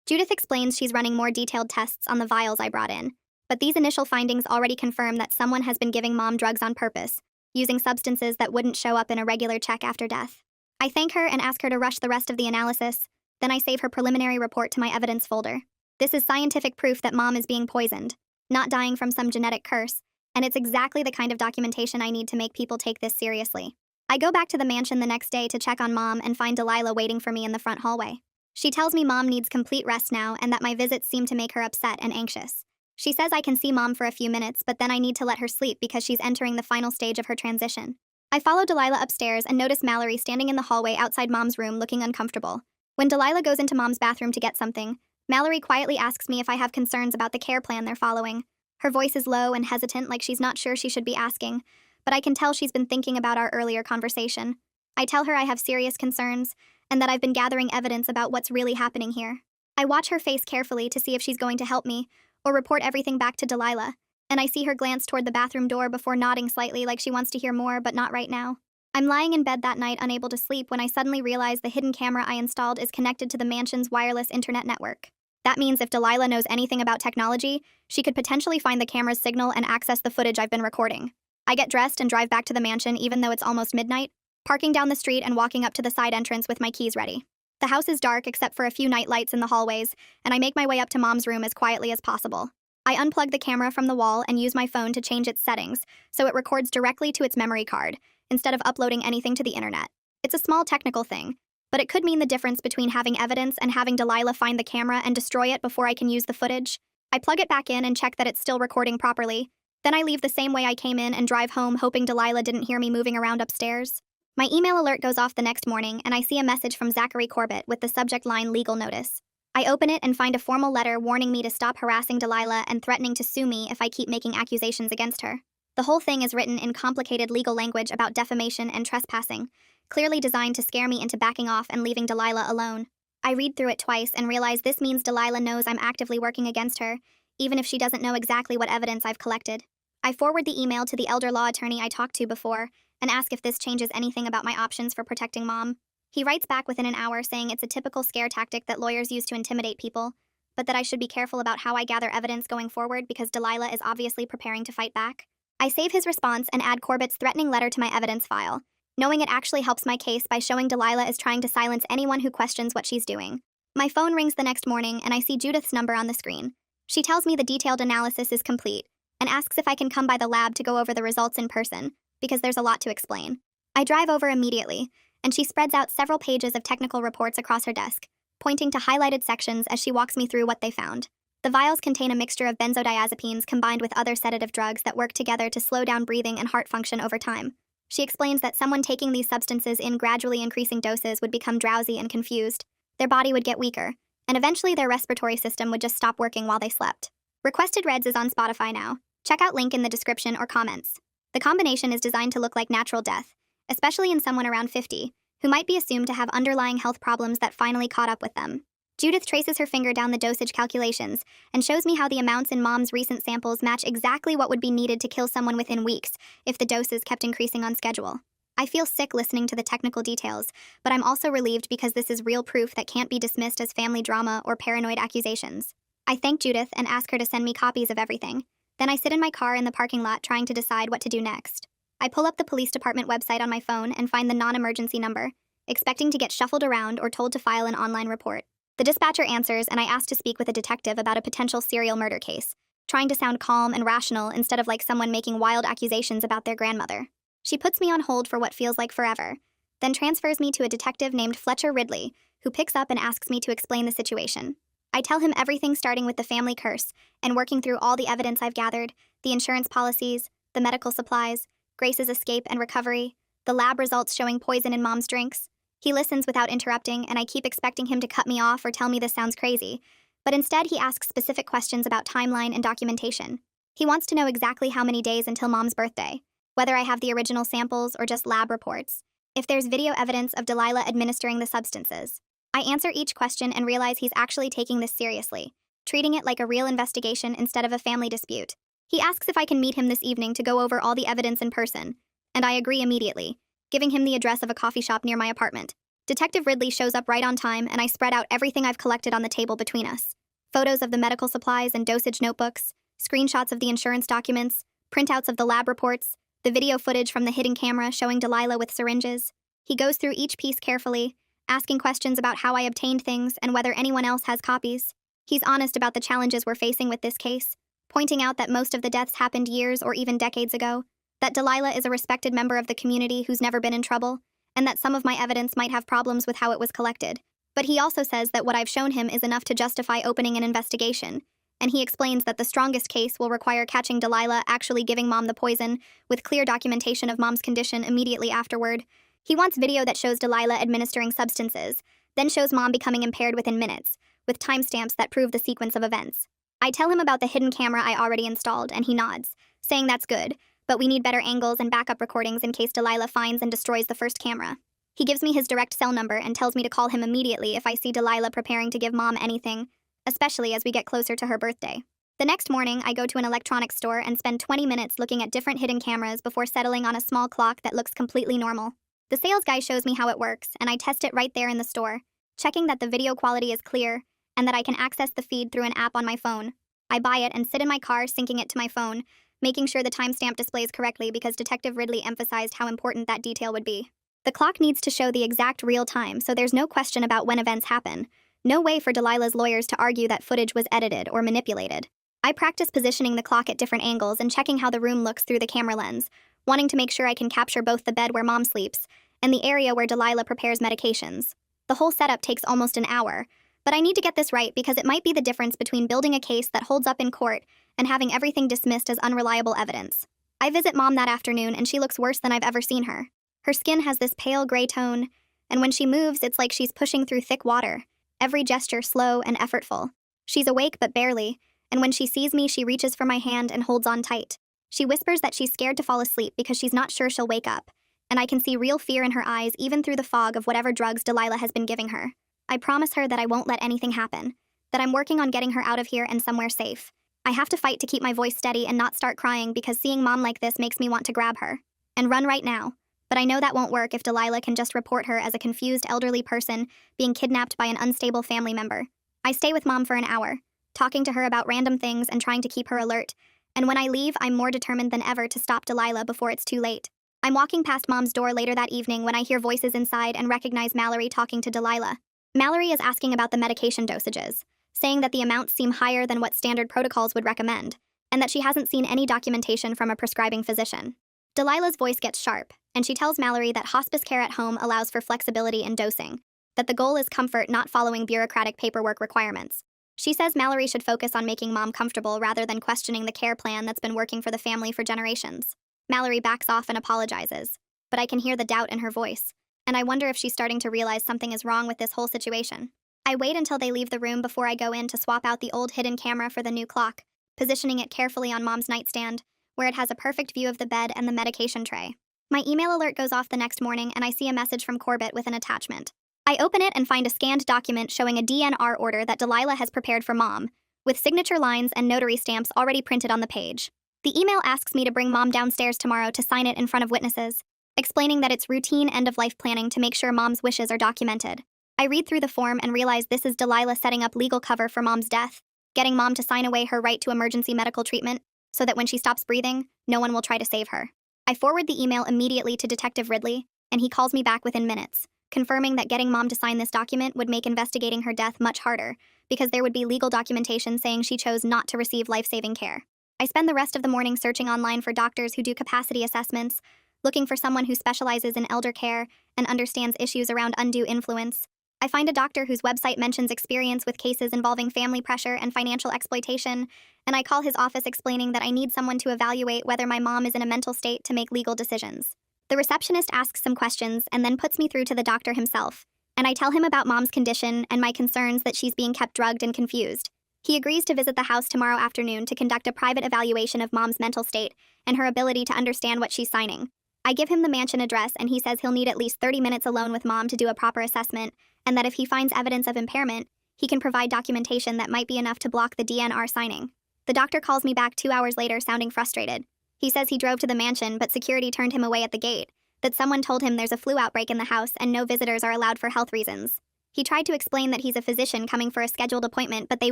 Judith explains she's running more detailed tests on the vials I brought in, but these initial findings already confirm that someone has been giving Mom drugs on purpose, using substances that wouldn't show up in a regular check after death. I thank her and ask her to rush the rest of the analysis, then I save her preliminary report to my evidence folder. This is scientific proof that Mom is being poisoned, not dying from some genetic curse, and it's exactly the kind of documentation I need to make people take this seriously. I go back to the mansion the next day to check on Mom and find Delilah waiting for me in the front hallway. She tells me Mom needs complete rest now and that my visits seem to make her upset and anxious. She says I can see Mom for a few minutes, but then I need to let her sleep because she's entering the final stage of her transition. I follow Delilah upstairs and notice Mallory standing in the hallway outside Mom's room looking uncomfortable. When Delilah goes into Mom's bathroom to get something, Mallory quietly asks me if I have concerns about the care plan they're following. Her voice is low and hesitant, like she's not sure she should be asking, but I can tell she's been thinking about our earlier conversation. I tell her I have serious concerns and that I've been gathering evidence about what's really happening here. I watch her face carefully to see if she's going to help me or report everything back to Delilah, and I see her glance toward the bathroom door before nodding slightly like she wants to hear more, but not right now. I'm lying in bed that night unable to sleep when I suddenly realize the hidden camera I installed is connected to the mansion's wireless internet network. That means if Delilah knows anything about technology, she could potentially find the camera's signal and access the footage I've been recording. I get dressed and drive back to the mansion even though it's almost midnight, parking down the street and walking up to the side entrance with my keys ready. The house is dark except for a few night lights in the hallways, and I make my way up to Mom's room as quietly as possible. I unplug the camera from the wall and use my phone to change its settings so it records directly to its memory card, instead of uploading anything to the internet. It's a small technical thing, but it could mean the difference between having evidence and having Delilah find the camera and destroy it before I can use the footage. I plug it back in and check that it's still recording properly. Then I leave the same way I came in and drive home, hoping Delilah didn't hear me moving around upstairs. My email alert goes off the next morning, and I see a message from Zachary Corbett with the subject line legal notice. I open it and find a formal letter warning me to stop harassing Delilah and threatening to sue me if I keep making accusations against her. The whole thing is written in complicated legal language about defamation and trespassing, clearly designed to scare me into backing off and leaving Delilah alone. I read through it twice and realize this means Delilah knows I'm actively working against her, even if she doesn't know exactly what evidence I've collected. I forward the email to the elder law attorney I talked to before and ask if this changes anything about my options for protecting Mom. He writes back within an hour saying it's a typical scare tactic that lawyers use to intimidate people, but that I should be careful about how I gather evidence going forward because Delilah is obviously preparing to fight back. I save his response and add Corbett's threatening letter to my evidence file, knowing it actually helps my case by showing Delilah is trying to silence anyone who questions what she's doing. My phone rings the next morning and I see Judith's number on the screen. She tells me the detailed analysis is complete and asks if I can come by the lab to go over the results in person, because there's a lot to explain. I drive over immediately, and she spreads out several pages of technical reports across her desk, pointing to highlighted sections as she walks me through what they found. The vials contain a mixture of benzodiazepines combined with other sedative drugs that work together to slow down breathing and heart function over time. She explains that someone taking these substances in gradually increasing doses would become drowsy and confused, their body would get weaker, and eventually their respiratory system would just stop working while they slept. Requested Reds is on Spotify now. Check out link in the description or comments. The combination is designed to look like natural death, especially in someone around 50, who might be assumed to have underlying health problems that finally caught up with them. Judith traces her finger down the dosage calculations and shows me how the amounts in Mom's recent samples match exactly what would be needed to kill someone within weeks if the doses kept increasing on schedule. I feel sick listening to the technical details, but I'm also relieved because this is real proof that can't be dismissed as family drama or paranoid accusations. I thank Judith and ask her to send me copies of everything. Then I sit in my car in the parking lot trying to decide what to do next. I pull up the police department website on my phone and find the non-emergency number, expecting to get shuffled around or told to file an online report. The dispatcher answers and I ask to speak with a detective about a potential serial murder case, trying to sound calm and rational instead of like someone making wild accusations about their grandmother. She puts me on hold for what feels like forever, then transfers me to a detective named Fletcher Ridley, who picks up and asks me to explain the situation. I tell him everything starting with the family curse and working through all the evidence I've gathered, the insurance policies, the medical supplies, Grace's escape and recovery, the lab results showing poison in Mom's drinks. He listens without interrupting, and I keep expecting him to cut me off or tell me this sounds crazy, but instead he asks specific questions about timeline and documentation. He wants to know exactly how many days until Mom's birthday, whether I have the original samples or just lab reports, if there's video evidence of Delilah administering the substances. I answer each question and realize he's actually taking this seriously, treating it like a real investigation instead of a family dispute. He asks if I can meet him this evening to go over all the evidence in person, and I agree immediately, giving him the address of a coffee shop near my apartment. Detective Ridley shows up right on time, and I spread out everything I've collected on the table between us. Photos of the medical supplies and dosage notebooks, screenshots of the insurance documents, printouts of the lab reports, the video footage from the hidden camera showing Delilah with syringes. He goes through each piece carefully, asking questions about how I obtained things and whether anyone else has copies. He's honest about the challenges we're facing with this case, pointing out that most of the deaths happened years or even decades ago, that Delilah is a respected member of the community who's never been in trouble, and that some of my evidence might have problems with how it was collected. But he also says that what I've shown him is enough to justify opening an investigation, and he explains that the strongest case will require catching Delilah actually giving Mom the poison, with clear documentation of Mom's condition immediately afterward. He wants video that shows Delilah administering substances, then shows Mom becoming impaired within minutes, with timestamps that prove the sequence of events. I tell him about the hidden camera I already installed, and he nods, saying that's good, but we need better angles and backup recordings in case Delilah finds and destroys the first camera. He gives me his direct cell number and tells me to call him immediately if I see Delilah preparing to give Mom anything, especially as we get closer to her birthday. The next morning, I go to an electronics store and spend 20 minutes looking at different hidden cameras before settling on a small clock that looks completely normal. The sales guy shows me how it works, and I test it right there in the store, checking that the video quality is clear and that I can access the feed through an app on my phone. I buy it and sit in my car syncing it to my phone, making sure the timestamp displays correctly because Detective Ridley emphasized how important that detail would be. The clock needs to show the exact real time, so there's no question about when events happen. No way for Delilah's lawyers to argue that footage was edited or manipulated. I practice positioning the clock at different angles and checking how the room looks through the camera lens, wanting to make sure I can capture both the bed where Mom sleeps and the area where Delilah prepares medications. The whole setup takes almost an hour, But I need to get this right because it might be the difference between building a case that holds up in court and having everything dismissed as unreliable evidence. I visit Mom that afternoon and she looks worse than I've ever seen her. Her skin has this pale gray tone, and when she moves, it's like she's pushing through thick water, every gesture slow and effortful. She's awake but barely, and when she sees me, she reaches for my hand and holds on tight. She whispers that she's scared to fall asleep because she's not sure she'll wake up, and I can see real fear in her eyes even through the fog of whatever drugs Delilah has been giving her. I promise her that I won't let anything happen, that I'm working on getting her out of here and somewhere safe. I have to fight to keep my voice steady and not start crying because seeing Mom like this makes me want to grab her and run right now. But I know that won't work if Delilah can just report her as a confused elderly person being kidnapped by an unstable family member. I stay with Mom for an hour, talking to her about random things and trying to keep her alert, and when I leave, I'm more determined than ever to stop Delilah before it's too late. I'm walking past Mom's door later that evening when I hear voices inside and recognize Mallory talking to Delilah. Mallory is asking about the medication dosages, saying that the amounts seem higher than what standard protocols would recommend, and that she hasn't seen any documentation from a prescribing physician. Delilah's voice gets sharp, and she tells Mallory that hospice care at home allows for flexibility in dosing, that the goal is comfort, not following bureaucratic paperwork requirements. She says Mallory should focus on making Mom comfortable rather than questioning the care plan that's been working for the family for generations. Mallory backs off and apologizes, but I can hear the doubt in her voice, and I wonder if she's starting to realize something is wrong with this whole situation. I wait until they leave the room before I go in to swap out the old hidden camera for the new clock, positioning it carefully on Mom's nightstand, where it has a perfect view of the bed and the medication tray. My email alert goes off the next morning and I see a message from Corbett with an attachment. I open it and find a scanned document showing a DNR order that Delilah has prepared for Mom, with signature lines and notary stamps already printed on the page. The email asks me to bring Mom downstairs tomorrow to sign it in front of witnesses, explaining that it's routine end-of-life planning to make sure Mom's wishes are documented. I read through the form and realize this is Delilah setting up legal cover for Mom's death, getting Mom to sign away her right to emergency medical treatment, so that when she stops breathing, no one will try to save her. I forward the email immediately to Detective Ridley, and he calls me back within minutes, confirming that getting Mom to sign this document would make investigating her death much harder, because there would be legal documentation saying she chose not to receive life-saving care. I spend the rest of the morning searching online for doctors who do capacity assessments, looking for someone who specializes in elder care and understands issues around undue influence. I find a doctor whose website mentions experience with cases involving family pressure and financial exploitation, and I call his office explaining that I need someone to evaluate whether my mom is in a mental state to make legal decisions. The receptionist asks some questions and then puts me through to the doctor himself, and I tell him about Mom's condition and my concerns that she's being kept drugged and confused. He agrees to visit the house tomorrow afternoon to conduct a private evaluation of Mom's mental state and her ability to understand what she's signing. I give him the mansion address and he says he'll need at least 30 minutes alone with Mom to do a proper assessment, and that if he finds evidence of impairment, he can provide documentation that might be enough to block the DNR signing. The doctor calls me back 2 hours later sounding frustrated. He says he drove to the mansion but security turned him away at the gate, that someone told him there's a flu outbreak in the house and no visitors are allowed for health reasons. He tried to explain that he's a physician coming for a scheduled appointment, but they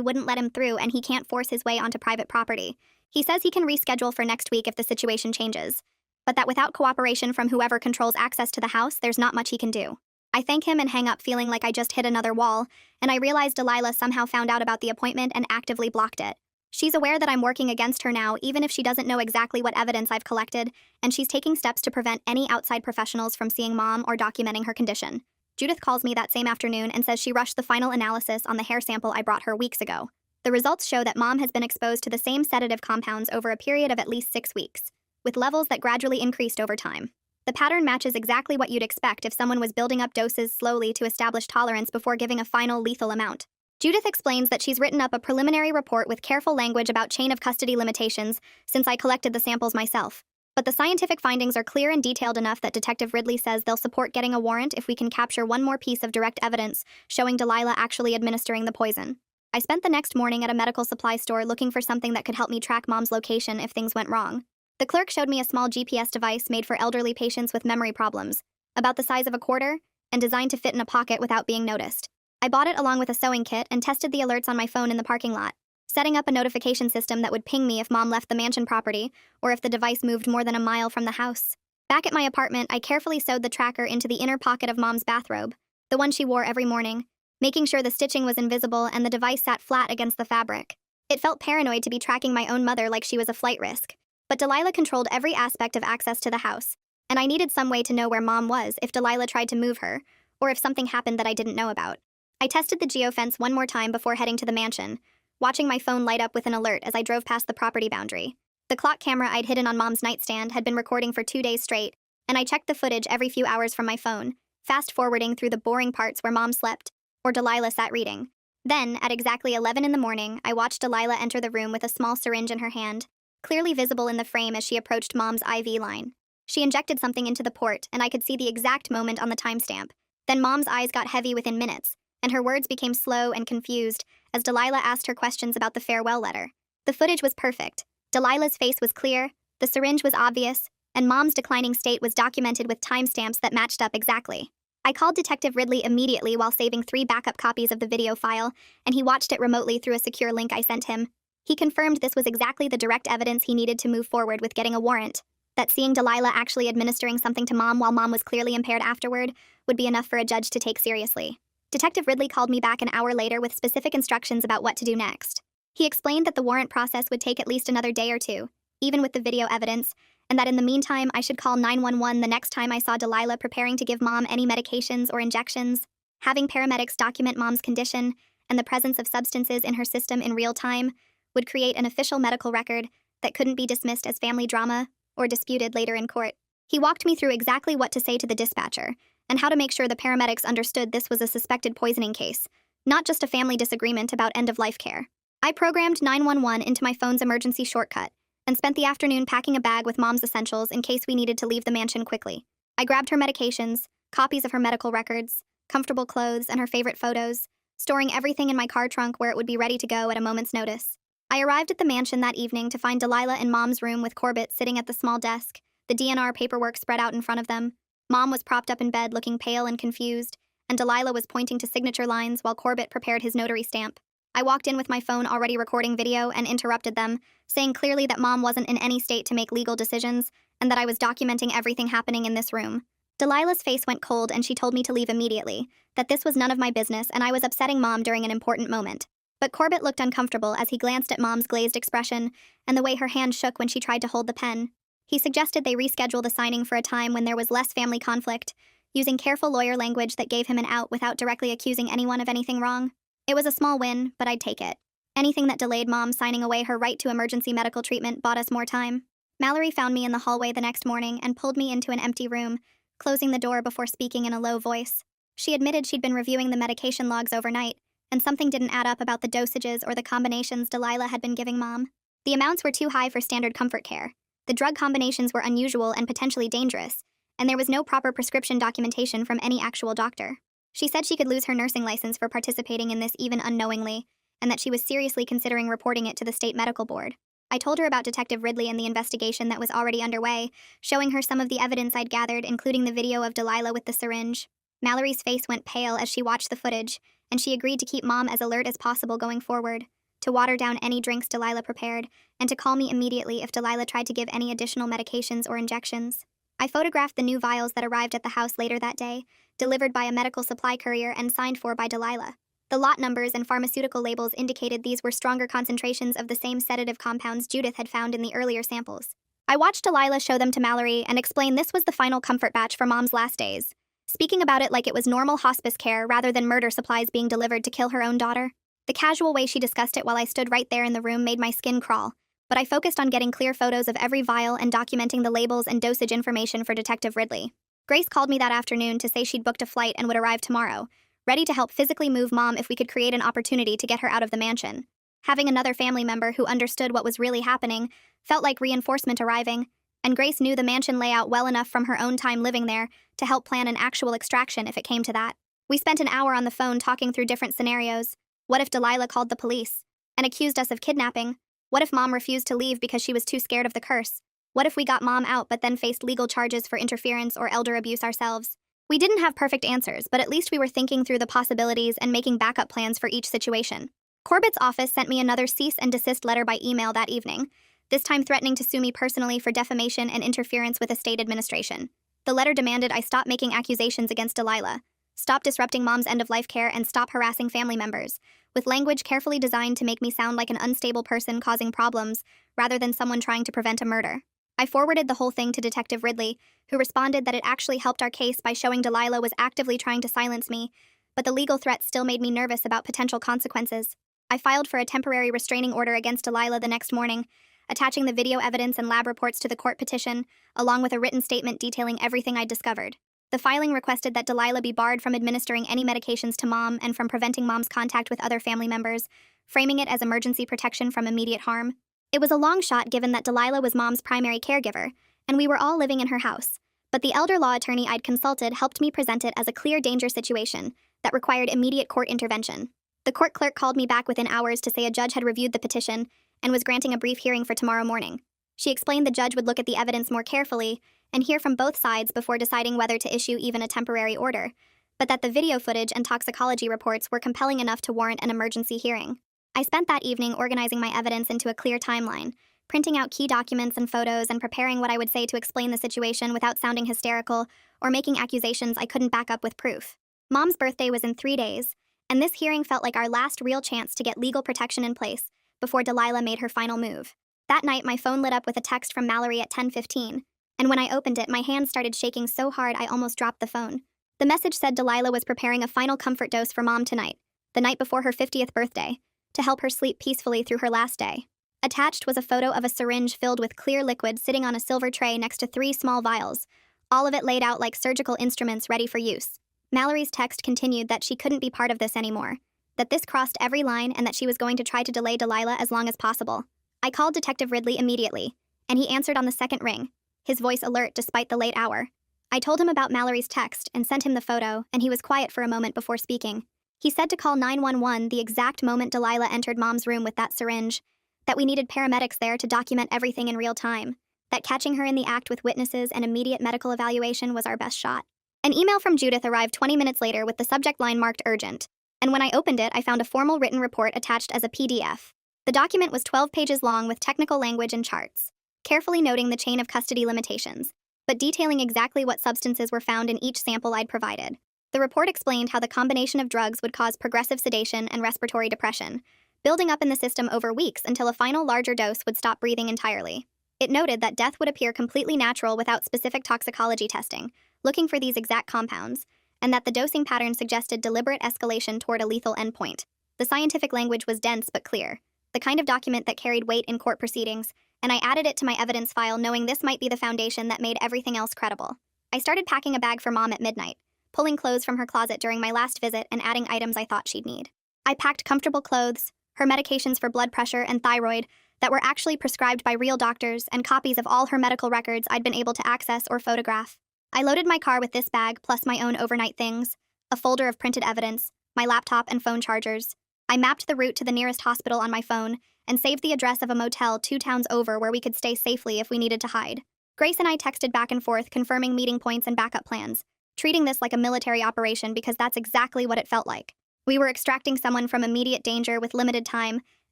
wouldn't let him through and he can't force his way onto private property. He says he can reschedule for next week if the situation changes, but that without cooperation from whoever controls access to the house, there's not much he can do. I thank him and hang up feeling like I just hit another wall, and I realize Delilah somehow found out about the appointment and actively blocked it. She's aware that I'm working against her now, even if she doesn't know exactly what evidence I've collected, and she's taking steps to prevent any outside professionals from seeing Mom or documenting her condition. Judith calls me that same afternoon and says she rushed the final analysis on the hair sample I brought her weeks ago. The results show that Mom has been exposed to the same sedative compounds over a period of at least 6 weeks, with levels that gradually increased over time. The pattern matches exactly what you'd expect if someone was building up doses slowly to establish tolerance before giving a final lethal amount. Judith explains that she's written up a preliminary report with careful language about chain of custody limitations since I collected the samples myself. But the scientific findings are clear and detailed enough that Detective Ridley says they'll support getting a warrant if we can capture one more piece of direct evidence showing Delilah actually administering the poison. I spent the next morning at a medical supply store looking for something that could help me track Mom's location if things went wrong. The clerk showed me a small GPS device made for elderly patients with memory problems, about the size of a quarter, and designed to fit in a pocket without being noticed. I bought it along with a sewing kit and tested the alerts on my phone in the parking lot, setting up a notification system that would ping me if Mom left the mansion property or if the device moved more than a mile from the house. Back at my apartment, I carefully sewed the tracker into the inner pocket of Mom's bathrobe, the one she wore every morning, making sure the stitching was invisible and the device sat flat against the fabric. It felt paranoid to be tracking my own mother like she was a flight risk, but Delilah controlled every aspect of access to the house, and I needed some way to know where Mom was if Delilah tried to move her, or if something happened that I didn't know about. I tested the geofence one more time before heading to the mansion, watching my phone light up with an alert as I drove past the property boundary. The clock camera I'd hidden on Mom's nightstand had been recording for 2 days straight, and I checked the footage every few hours from my phone, fast-forwarding through the boring parts where Mom slept, or Delilah sat reading. Then, at exactly 11 in the morning, I watched Delilah enter the room with a small syringe in her hand, clearly visible in the frame as she approached Mom's IV line. She injected something into the port, and I could see the exact moment on the timestamp. Then Mom's eyes got heavy within minutes, and her words became slow and confused as Delilah asked her questions about the farewell letter. The footage was perfect. Delilah's face was clear, the syringe was obvious, and Mom's declining state was documented with timestamps that matched up exactly. I called Detective Ridley immediately while saving 3 backup copies of the video file, and he watched it remotely through a secure link I sent him. He confirmed this was exactly the direct evidence he needed to move forward with getting a warrant, that seeing Delilah actually administering something to Mom while Mom was clearly impaired afterward would be enough for a judge to take seriously. Detective Ridley called me back an hour later with specific instructions about what to do next. He explained that the warrant process would take at least another day or two, even with the video evidence, and that in the meantime I should call 911 the next time I saw Delilah preparing to give Mom any medications or injections. Having paramedics document Mom's condition and the presence of substances in her system in real time would create an official medical record that couldn't be dismissed as family drama or disputed later in court. He walked me through exactly what to say to the dispatcher and how to make sure the paramedics understood this was a suspected poisoning case, not just a family disagreement about end-of-life care. I programmed 911 into my phone's emergency shortcut and spent the afternoon packing a bag with Mom's essentials in case we needed to leave the mansion quickly. I grabbed her medications, copies of her medical records, comfortable clothes, and her favorite photos, storing everything in my car trunk where it would be ready to go at a moment's notice. I arrived at the mansion that evening to find Delilah in Mom's room with Corbett sitting at the small desk, the DNR paperwork spread out in front of them. Mom was propped up in bed looking pale and confused, and Delilah was pointing to signature lines while Corbett prepared his notary stamp. I walked in with my phone already recording video and interrupted them, saying clearly that Mom wasn't in any state to make legal decisions and that I was documenting everything happening in this room. Delilah's face went cold and she told me to leave immediately, that this was none of my business and I was upsetting Mom during an important moment. But Corbett looked uncomfortable as he glanced at Mom's glazed expression and the way her hand shook when she tried to hold the pen. He suggested they reschedule the signing for a time when there was less family conflict, using careful lawyer language that gave him an out without directly accusing anyone of anything wrong. It was a small win, but I'd take it. Anything that delayed Mom signing away her right to emergency medical treatment bought us more time. Mallory found me in the hallway the next morning and pulled me into an empty room, closing the door before speaking in a low voice. She admitted she'd been reviewing the medication logs overnight, and something didn't add up about the dosages or the combinations Delilah had been giving Mom. The amounts were too high for standard comfort care. The drug combinations were unusual and potentially dangerous, and there was no proper prescription documentation from any actual doctor. She said she could lose her nursing license for participating in this even unknowingly, and that she was seriously considering reporting it to the state medical board. I told her about Detective Ridley and the investigation that was already underway, showing her some of the evidence I'd gathered, including the video of Delilah with the syringe. Mallory's face went pale as she watched the footage, and she agreed to keep Mom as alert as possible going forward, to water down any drinks Delilah prepared, and to call me immediately if Delilah tried to give any additional medications or injections. I photographed the new vials that arrived at the house later that day, delivered by a medical supply courier and signed for by Delilah. The lot numbers and pharmaceutical labels indicated these were stronger concentrations of the same sedative compounds Judith had found in the earlier samples. I watched Delilah show them to Mallory and explain this was the final comfort batch for Mom's last days, speaking about it like it was normal hospice care rather than murder supplies being delivered to kill her own daughter. The casual way she discussed it while I stood right there in the room made my skin crawl, but I focused on getting clear photos of every vial and documenting the labels and dosage information for Detective Ridley. Grace called me that afternoon to say she'd booked a flight and would arrive tomorrow, ready to help physically move Mom if we could create an opportunity to get her out of the mansion. Having another family member who understood what was really happening felt like reinforcement arriving, and Grace knew the mansion layout well enough from her own time living there to help plan an actual extraction if it came to that. We spent an hour on the phone talking through different scenarios. What if Delilah called the police and accused us of kidnapping? What if Mom refused to leave because she was too scared of the curse? What if we got Mom out but then faced legal charges for interference or elder abuse ourselves? We didn't have perfect answers, but at least we were thinking through the possibilities and making backup plans for each situation. Corbett's office sent me another cease and desist letter by email that evening, this time threatening to sue me personally for defamation and interference with estate administration. The letter demanded I stop making accusations against Delilah, stop disrupting Mom's end-of-life care, and stop harassing family members, with language carefully designed to make me sound like an unstable person causing problems rather than someone trying to prevent a murder. I forwarded the whole thing to Detective Ridley, who responded that it actually helped our case by showing Delilah was actively trying to silence me, but the legal threat still made me nervous about potential consequences. I filed for a temporary restraining order against Delilah the next morning, attaching the video evidence and lab reports to the court petition, along with a written statement detailing everything I'd discovered. The filing requested that Delilah be barred from administering any medications to Mom and from preventing Mom's contact with other family members, framing it as emergency protection from immediate harm. It was a long shot given that Delilah was Mom's primary caregiver, and we were all living in her house. But the elder law attorney I'd consulted helped me present it as a clear danger situation that required immediate court intervention. The court clerk called me back within hours to say a judge had reviewed the petition and was granting a brief hearing for tomorrow morning. She explained the judge would look at the evidence more carefully and hear from both sides before deciding whether to issue even a temporary order, but that the video footage and toxicology reports were compelling enough to warrant an emergency hearing. I spent that evening organizing my evidence into a clear timeline, printing out key documents and photos and preparing what I would say to explain the situation without sounding hysterical or making accusations I couldn't back up with proof. Mom's birthday was in 3 days, and this hearing felt like our last real chance to get legal protection in place before Delilah made her final move. That night, my phone lit up with a text from Mallory at 10:15, and when I opened it, my hands started shaking so hard I almost dropped the phone. The message said Delilah was preparing a final comfort dose for Mom tonight, the night before her 50th birthday, to help her sleep peacefully through her last day. Attached was a photo of a syringe filled with clear liquid sitting on a silver tray next to 3 small vials, all of it laid out like surgical instruments ready for use. Mallory's text continued that she couldn't be part of this anymore, that this crossed every line and that she was going to try to delay Delilah as long as possible. I called Detective Ridley immediately, and he answered on the second ring, his voice alert despite the late hour. I told him about Mallory's text and sent him the photo, and he was quiet for a moment before speaking. He said to call 911 the exact moment Delilah entered Mom's room with that syringe, that we needed paramedics there to document everything in real time, that catching her in the act with witnesses and immediate medical evaluation was our best shot. An email from Judith arrived 20 minutes later with the subject line marked urgent, and when I opened it, I found a formal written report attached as a PDF. The document was 12 pages long with technical language and charts, carefully noting the chain of custody limitations, but detailing exactly what substances were found in each sample I'd provided. The report explained how the combination of drugs would cause progressive sedation and respiratory depression, building up in the system over weeks until a final larger dose would stop breathing entirely. It noted that death would appear completely natural without specific toxicology testing, looking for these exact compounds, and that the dosing pattern suggested deliberate escalation toward a lethal endpoint. The scientific language was dense but clear, the kind of document that carried weight in court proceedings, and I added it to my evidence file knowing this might be the foundation that made everything else credible. I started packing a bag for Mom at midnight, pulling clothes from her closet during my last visit and adding items I thought she'd need. I packed comfortable clothes, her medications for blood pressure and thyroid that were actually prescribed by real doctors, and copies of all her medical records I'd been able to access or photograph. I loaded my car with this bag plus my own overnight things, a folder of printed evidence, my laptop and phone chargers. I mapped the route to the nearest hospital on my phone and saved the address of a motel 2 towns over where we could stay safely if we needed to hide. Grace and I texted back and forth confirming meeting points and backup plans, treating this like a military operation because that's exactly what it felt like. We were extracting someone from immediate danger with limited time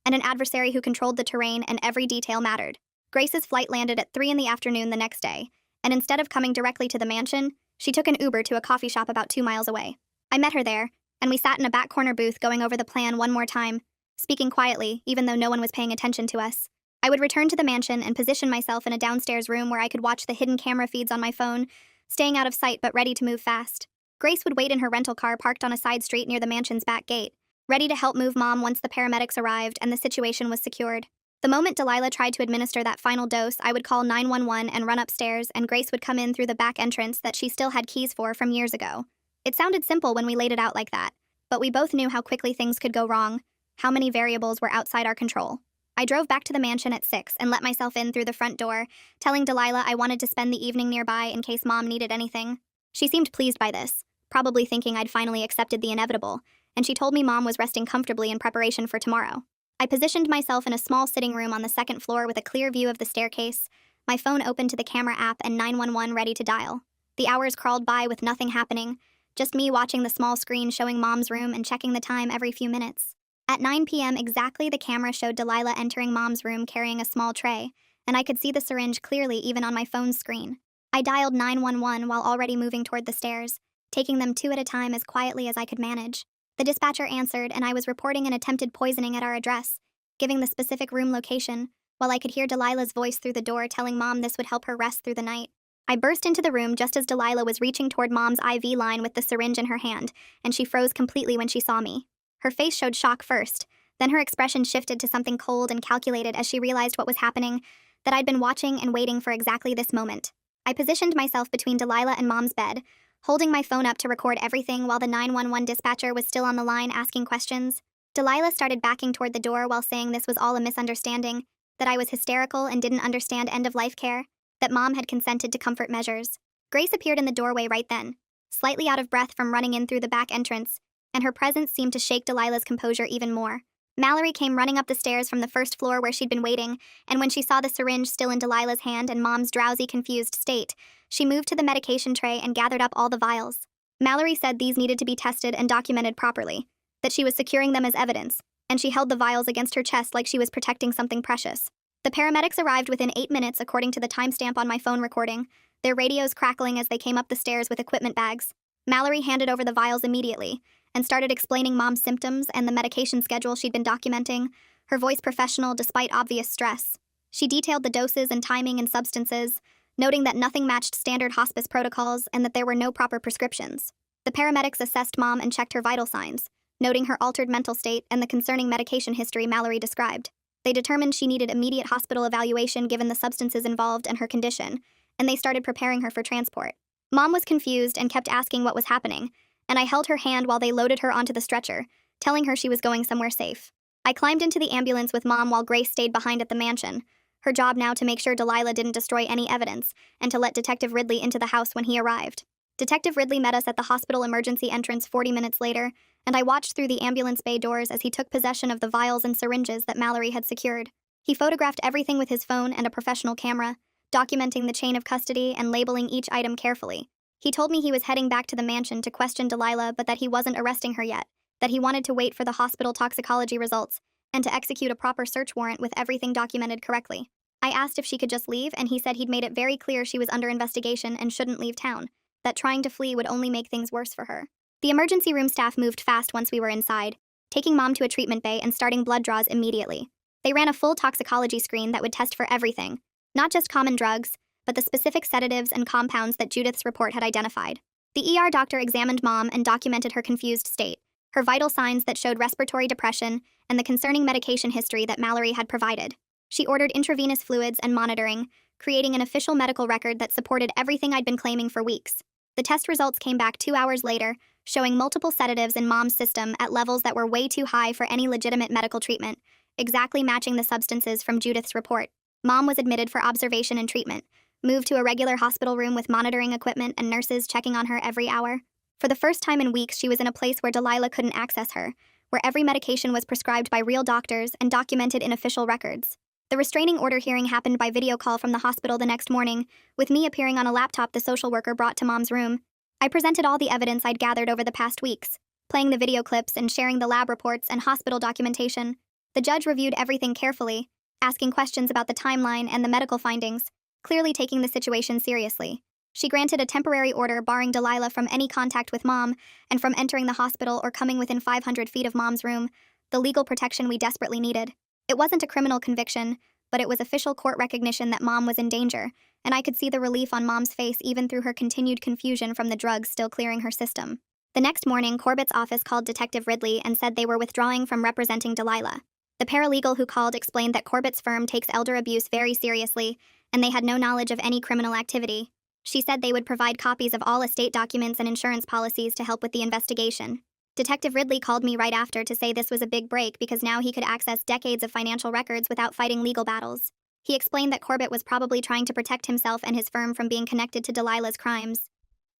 and an adversary who controlled the terrain and every detail mattered. Grace's flight landed at 3 in the afternoon the next day, and instead of coming directly to the mansion, she took an Uber to a coffee shop about 2 miles away. I met her there, and we sat in a back corner booth going over the plan one more time, speaking quietly, even though no one was paying attention to us. I would return to the mansion and position myself in a downstairs room where I could watch the hidden camera feeds on my phone, staying out of sight but ready to move fast. Grace would wait in her rental car parked on a side street near the mansion's back gate, ready to help move Mom once the paramedics arrived and the situation was secured. The moment Delilah tried to administer that final dose, I would call 911 and run upstairs, and Grace would come in through the back entrance that she still had keys for from years ago. It sounded simple when we laid it out like that, but we both knew how quickly things could go wrong, how many variables were outside our control. I drove back to the mansion at 6 and let myself in through the front door, telling Delilah I wanted to spend the evening nearby in case Mom needed anything. She seemed pleased by this, probably thinking I'd finally accepted the inevitable, and she told me Mom was resting comfortably in preparation for tomorrow. I positioned myself in a small sitting room on the second floor with a clear view of the staircase, my phone open to the camera app and 911 ready to dial. The hours crawled by with nothing happening, just me watching the small screen showing Mom's room and checking the time every few minutes. At 9 p.m. exactly, the camera showed Delilah entering Mom's room carrying a small tray, and I could see the syringe clearly even on my phone's screen. I dialed 911 while already moving toward the stairs, taking them 2 at a time as quietly as I could manage. The dispatcher answered, and I was reporting an attempted poisoning at our address, giving the specific room location, while I could hear Delilah's voice through the door telling Mom this would help her rest through the night. I burst into the room just as Delilah was reaching toward Mom's IV line with the syringe in her hand, and she froze completely when she saw me. Her face showed shock first, then her expression shifted to something cold and calculated as she realized what was happening, that I'd been watching and waiting for exactly this moment. I positioned myself between Delilah and Mom's bed, holding my phone up to record everything while the 911 dispatcher was still on the line asking questions. Delilah started backing toward the door while saying this was all a misunderstanding, that I was hysterical and didn't understand end-of-life care, that Mom had consented to comfort measures. Grace appeared in the doorway right then, slightly out of breath from running in through the back entrance, and her presence seemed to shake Delilah's composure even more. Mallory came running up the stairs from the first floor where she'd been waiting, and when she saw the syringe still in Delilah's hand and Mom's drowsy, confused state, she moved to the medication tray and gathered up all the vials. Mallory said these needed to be tested and documented properly, that she was securing them as evidence, and she held the vials against her chest like she was protecting something precious. The paramedics arrived within 8 minutes according to the timestamp on my phone recording, their radios crackling as they came up the stairs with equipment bags. Mallory handed over the vials immediately, and started explaining Mom's symptoms and the medication schedule she'd been documenting, her voice professional despite obvious stress. She detailed the doses and timing and substances, noting that nothing matched standard hospice protocols and that there were no proper prescriptions. The paramedics assessed Mom and checked her vital signs, noting her altered mental state and the concerning medication history Mallory described. They determined she needed immediate hospital evaluation given the substances involved and her condition, and they started preparing her for transport. Mom was confused and kept asking what was happening, and I held her hand while they loaded her onto the stretcher, telling her she was going somewhere safe. I climbed into the ambulance with Mom while Grace stayed behind at the mansion, her job now to make sure Delilah didn't destroy any evidence, and to let Detective Ridley into the house when he arrived. Detective Ridley met us at the hospital emergency entrance 40 minutes later, and I watched through the ambulance bay doors as he took possession of the vials and syringes that Mallory had secured. He photographed everything with his phone and a professional camera, documenting the chain of custody and labeling each item carefully. He told me he was heading back to the mansion to question Delilah, but that he wasn't arresting her yet, that he wanted to wait for the hospital toxicology results, and to execute a proper search warrant with everything documented correctly. I asked if she could just leave, and he said he'd made it very clear she was under investigation and shouldn't leave town, that trying to flee would only make things worse for her. The emergency room staff moved fast once we were inside, taking Mom to a treatment bay and starting blood draws immediately. They ran a full toxicology screen that would test for everything, not just common drugs, but the specific sedatives and compounds that Judith's report had identified. The ER doctor examined Mom and documented her confused state, her vital signs that showed respiratory depression, and the concerning medication history that Mallory had provided. She ordered intravenous fluids and monitoring, creating an official medical record that supported everything I'd been claiming for weeks. The test results came back 2 hours later, showing multiple sedatives in Mom's system at levels that were way too high for any legitimate medical treatment, exactly matching the substances from Judith's report. Mom was admitted for observation and treatment, moved to a regular hospital room with monitoring equipment and nurses checking on her every hour. For the first time in weeks, she was in a place where Delilah couldn't access her, where every medication was prescribed by real doctors and documented in official records. The restraining order hearing happened by video call from the hospital the next morning, with me appearing on a laptop the social worker brought to Mom's room. I presented all the evidence I'd gathered over the past weeks, playing the video clips and sharing the lab reports and hospital documentation. The judge reviewed everything carefully, asking questions about the timeline and the medical findings, clearly taking the situation seriously. She granted a temporary order barring Delilah from any contact with Mom and from entering the hospital or coming within 500 feet of Mom's room, the legal protection we desperately needed. It wasn't a criminal conviction, but it was official court recognition that Mom was in danger, and I could see the relief on Mom's face even through her continued confusion from the drugs still clearing her system. The next morning, Corbett's office called Detective Ridley and said they were withdrawing from representing Delilah. The paralegal who called explained that Corbett's firm takes elder abuse very seriously, and they had no knowledge of any criminal activity. She said they would provide copies of all estate documents and insurance policies to help with the investigation. Detective Ridley called me right after to say this was a big break because now he could access decades of financial records without fighting legal battles. He explained that Corbett was probably trying to protect himself and his firm from being connected to Delilah's crimes.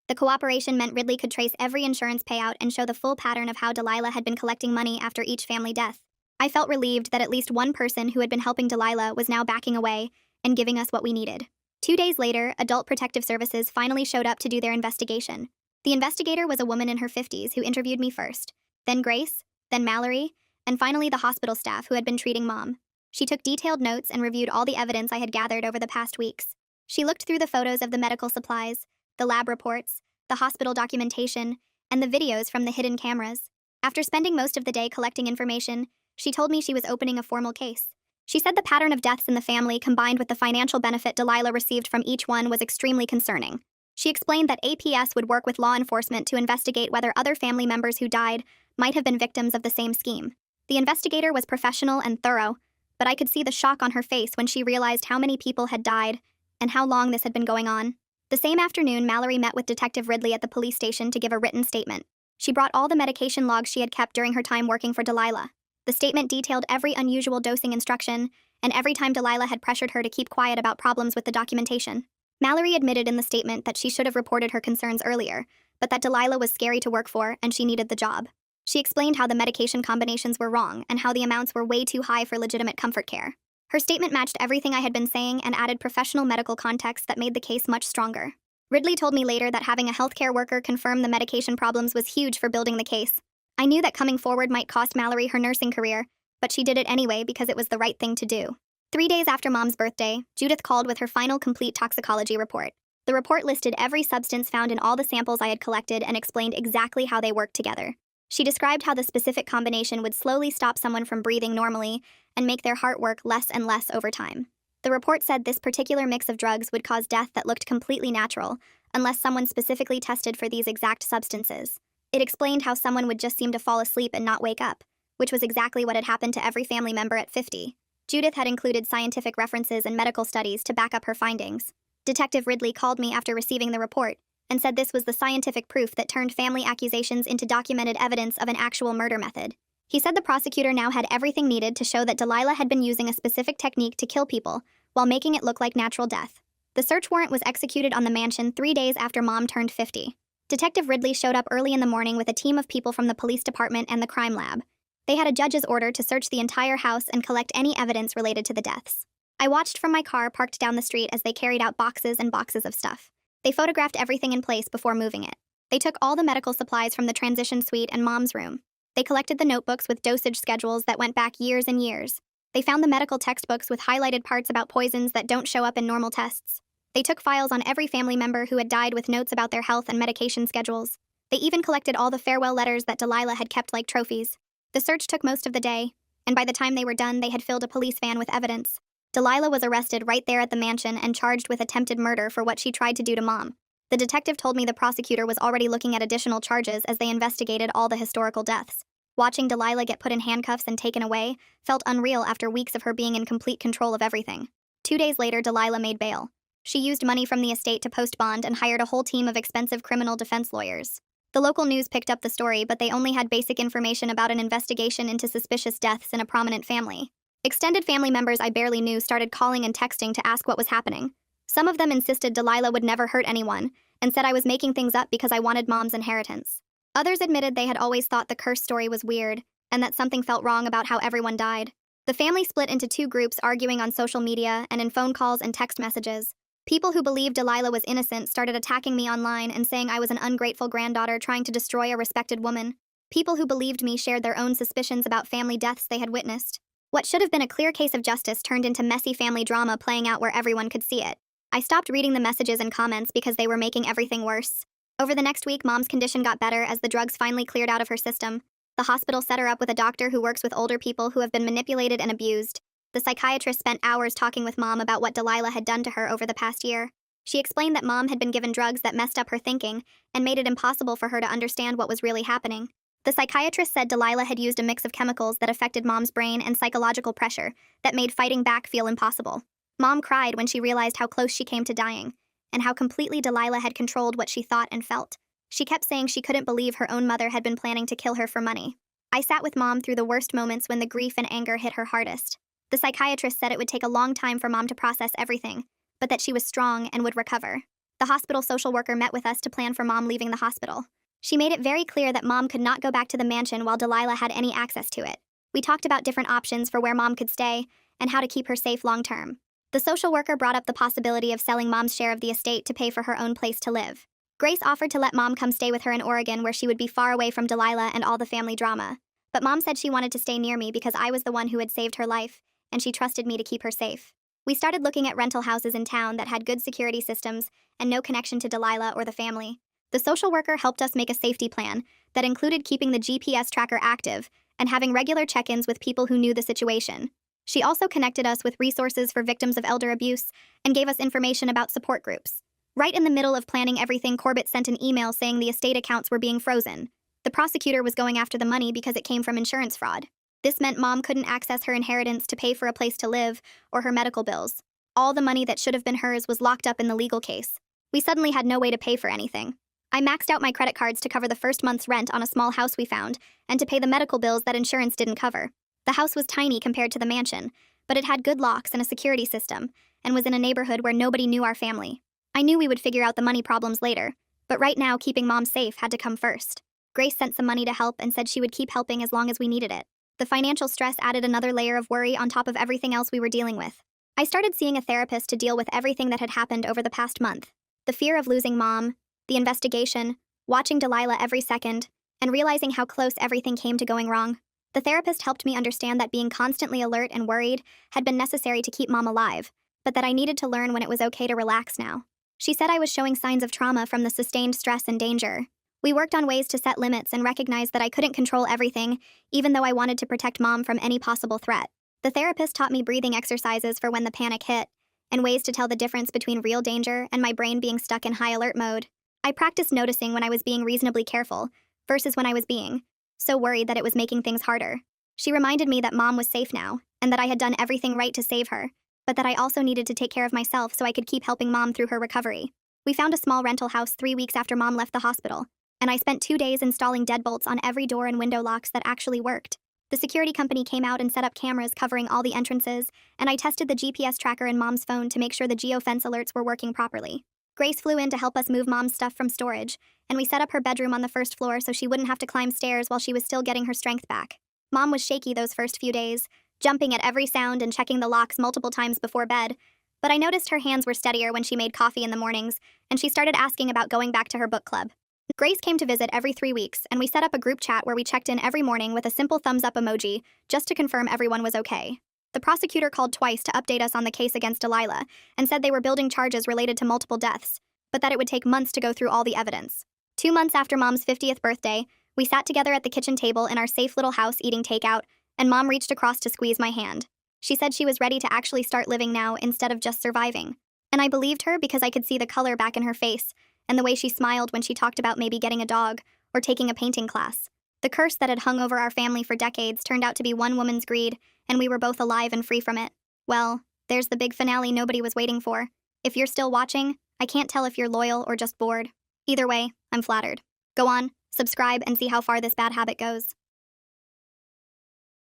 The cooperation meant Ridley could trace every insurance payout and show the full pattern of how Delilah had been collecting money after each family death. I felt relieved that at least one person who had been helping Delilah was now backing away and giving us what we needed. 2 days later, Adult Protective Services finally showed up to do their investigation. The investigator was a woman in her 50s who interviewed me first, then Grace, then Mallory, and finally the hospital staff who had been treating Mom. She took detailed notes and reviewed all the evidence I had gathered over the past weeks. She looked through the photos of the medical supplies, the lab reports, the hospital documentation, and the videos from the hidden cameras. After spending most of the day collecting information, she told me she was opening a formal case, She said the pattern of deaths in the family combined with the financial benefit Delilah received from each one was extremely concerning. She explained that APS would work with law enforcement to investigate whether other family members who died might have been victims of the same scheme. The investigator was professional and thorough, but I could see the shock on her face when she realized how many people had died and how long this had been going on. The same afternoon, Mallory met with Detective Ridley at the police station to give a written statement. She brought all the medication logs she had kept during her time working for Delilah. The statement detailed every unusual dosing instruction and every time Delilah had pressured her to keep quiet about problems with the documentation. Mallory admitted in the statement that she should have reported her concerns earlier, but that Delilah was scary to work for and she needed the job. She explained how the medication combinations were wrong and how the amounts were way too high for legitimate comfort care. Her statement matched everything I had been saying and added professional medical context that made the case much stronger. Ridley told me later that having a healthcare worker confirm the medication problems was huge for building the case. I knew that coming forward might cost Mallory her nursing career, but she did it anyway because it was the right thing to do. 3 days after Mom's birthday, Judith called with her final complete toxicology report. The report listed every substance found in all the samples I had collected and explained exactly how they worked together. She described how the specific combination would slowly stop someone from breathing normally and make their heart work less and less over time. The report said this particular mix of drugs would cause death that looked completely natural, unless someone specifically tested for these exact substances. It explained how someone would just seem to fall asleep and not wake up, which was exactly what had happened to every family member at 50. Judith had included scientific references and medical studies to back up her findings. Detective Ridley called me after receiving the report and said this was the scientific proof that turned family accusations into documented evidence of an actual murder method. He said the prosecutor now had everything needed to show that Delilah had been using a specific technique to kill people while making it look like natural death. The search warrant was executed on the mansion 3 days after Mom turned 50. Detective Ridley showed up early in the morning with a team of people from the police department and the crime lab. They had a judge's order to search the entire house and collect any evidence related to the deaths. I watched from my car parked down the street as they carried out boxes and boxes of stuff. They photographed everything in place before moving it. They took all the medical supplies from the transition suite and Mom's room. They collected the notebooks with dosage schedules that went back years and years. They found the medical textbooks with highlighted parts about poisons that don't show up in normal tests. They took files on every family member who had died with notes about their health and medication schedules. They even collected all the farewell letters that Delilah had kept like trophies. The search took most of the day, and by the time they were done, they had filled a police van with evidence. Delilah was arrested right there at the mansion and charged with attempted murder for what she tried to do to Mom. The detective told me the prosecutor was already looking at additional charges as they investigated all the historical deaths. Watching Delilah get put in handcuffs and taken away felt unreal after weeks of her being in complete control of everything. 2 days later, Delilah made bail. She used money from the estate to post bond and hired a whole team of expensive criminal defense lawyers. The local news picked up the story, but they only had basic information about an investigation into suspicious deaths in a prominent family. Extended family members I barely knew started calling and texting to ask what was happening. Some of them insisted Delilah would never hurt anyone and said I was making things up because I wanted Mom's inheritance. Others admitted they had always thought the curse story was weird and that something felt wrong about how everyone died. The family split into 2 groups, arguing on social media and in phone calls and text messages. People who believed Delilah was innocent started attacking me online and saying I was an ungrateful granddaughter trying to destroy a respected woman. People who believed me shared their own suspicions about family deaths they had witnessed. What should have been a clear case of justice turned into messy family drama playing out where everyone could see it. I stopped reading the messages and comments because they were making everything worse. Over the next week, Mom's condition got better as the drugs finally cleared out of her system. The hospital set her up with a doctor who works with older people who have been manipulated and abused. The psychiatrist spent hours talking with Mom about what Delilah had done to her over the past year. She explained that Mom had been given drugs that messed up her thinking and made it impossible for her to understand what was really happening. The psychiatrist said Delilah had used a mix of chemicals that affected Mom's brain and psychological pressure that made fighting back feel impossible. Mom cried when she realized how close she came to dying and how completely Delilah had controlled what she thought and felt. She kept saying she couldn't believe her own mother had been planning to kill her for money. I sat with Mom through the worst moments when the grief and anger hit her hardest. The psychiatrist said it would take a long time for Mom to process everything, but that she was strong and would recover. The hospital social worker met with us to plan for Mom leaving the hospital. She made it very clear that Mom could not go back to the mansion while Delilah had any access to it. We talked about different options for where Mom could stay and how to keep her safe long term. The social worker brought up the possibility of selling Mom's share of the estate to pay for her own place to live. Grace offered to let Mom come stay with her in Oregon where she would be far away from Delilah and all the family drama. But Mom said she wanted to stay near me because I was the one who had saved her life, and she trusted me to keep her safe. We started looking at rental houses in town that had good security systems and no connection to Delilah or the family. The social worker helped us make a safety plan that included keeping the GPS tracker active and having regular check-ins with people who knew the situation. She also connected us with resources for victims of elder abuse and gave us information about support groups. Right in the middle of planning everything, Corbett sent an email saying the estate accounts were being frozen. The prosecutor was going after the money because it came from insurance fraud. This meant Mom couldn't access her inheritance to pay for a place to live or her medical bills. All the money that should have been hers was locked up in the legal case. We suddenly had no way to pay for anything. I maxed out my credit cards to cover the first month's rent on a small house we found and to pay the medical bills that insurance didn't cover. The house was tiny compared to the mansion, but it had good locks and a security system and was in a neighborhood where nobody knew our family. I knew we would figure out the money problems later, but right now keeping Mom safe had to come first. Grace sent some money to help and said she would keep helping as long as we needed it. The financial stress added another layer of worry on top of everything else we were dealing with. I started seeing a therapist to deal with everything that had happened over the past month. The fear of losing Mom, the investigation, watching Delilah every second, and realizing how close everything came to going wrong. The therapist helped me understand that being constantly alert and worried had been necessary to keep Mom alive, but that I needed to learn when it was okay to relax now. She said I was showing signs of trauma from the sustained stress and danger. We worked on ways to set limits and recognized that I couldn't control everything, even though I wanted to protect Mom from any possible threat. The therapist taught me breathing exercises for when the panic hit, and ways to tell the difference between real danger and my brain being stuck in high alert mode. I practiced noticing when I was being reasonably careful, versus when I was being so worried that it was making things harder. She reminded me that Mom was safe now, and that I had done everything right to save her, but that I also needed to take care of myself so I could keep helping Mom through her recovery. We found a small rental house 3 weeks after Mom left the hospital, and I spent 2 days installing deadbolts on every door and window locks that actually worked. The security company came out and set up cameras covering all the entrances, and I tested the GPS tracker in Mom's phone to make sure the geofence alerts were working properly. Grace flew in to help us move Mom's stuff from storage, and we set up her bedroom on the first floor so she wouldn't have to climb stairs while she was still getting her strength back. Mom was shaky those first few days, jumping at every sound and checking the locks multiple times before bed, but I noticed her hands were steadier when she made coffee in the mornings, and she started asking about going back to her book club. Grace came to visit every 3 weeks, and we set up a group chat where we checked in every morning with a simple thumbs-up emoji, just to confirm everyone was okay. The prosecutor called twice to update us on the case against Delilah, and said they were building charges related to multiple deaths, but that it would take months to go through all the evidence. 2 months after Mom's 50th birthday, we sat together at the kitchen table in our safe little house eating takeout, and Mom reached across to squeeze my hand. She said she was ready to actually start living now instead of just surviving. And I believed her because I could see the color back in her face, and the way she smiled when she talked about maybe getting a dog or taking a painting class. The curse that had hung over our family for decades turned out to be one woman's greed, and we were both alive and free from it. Well, there's the big finale nobody was waiting for. If you're still watching, I can't tell if you're loyal or just bored. Either way, I'm flattered. Go on, subscribe, and see how far this bad habit goes.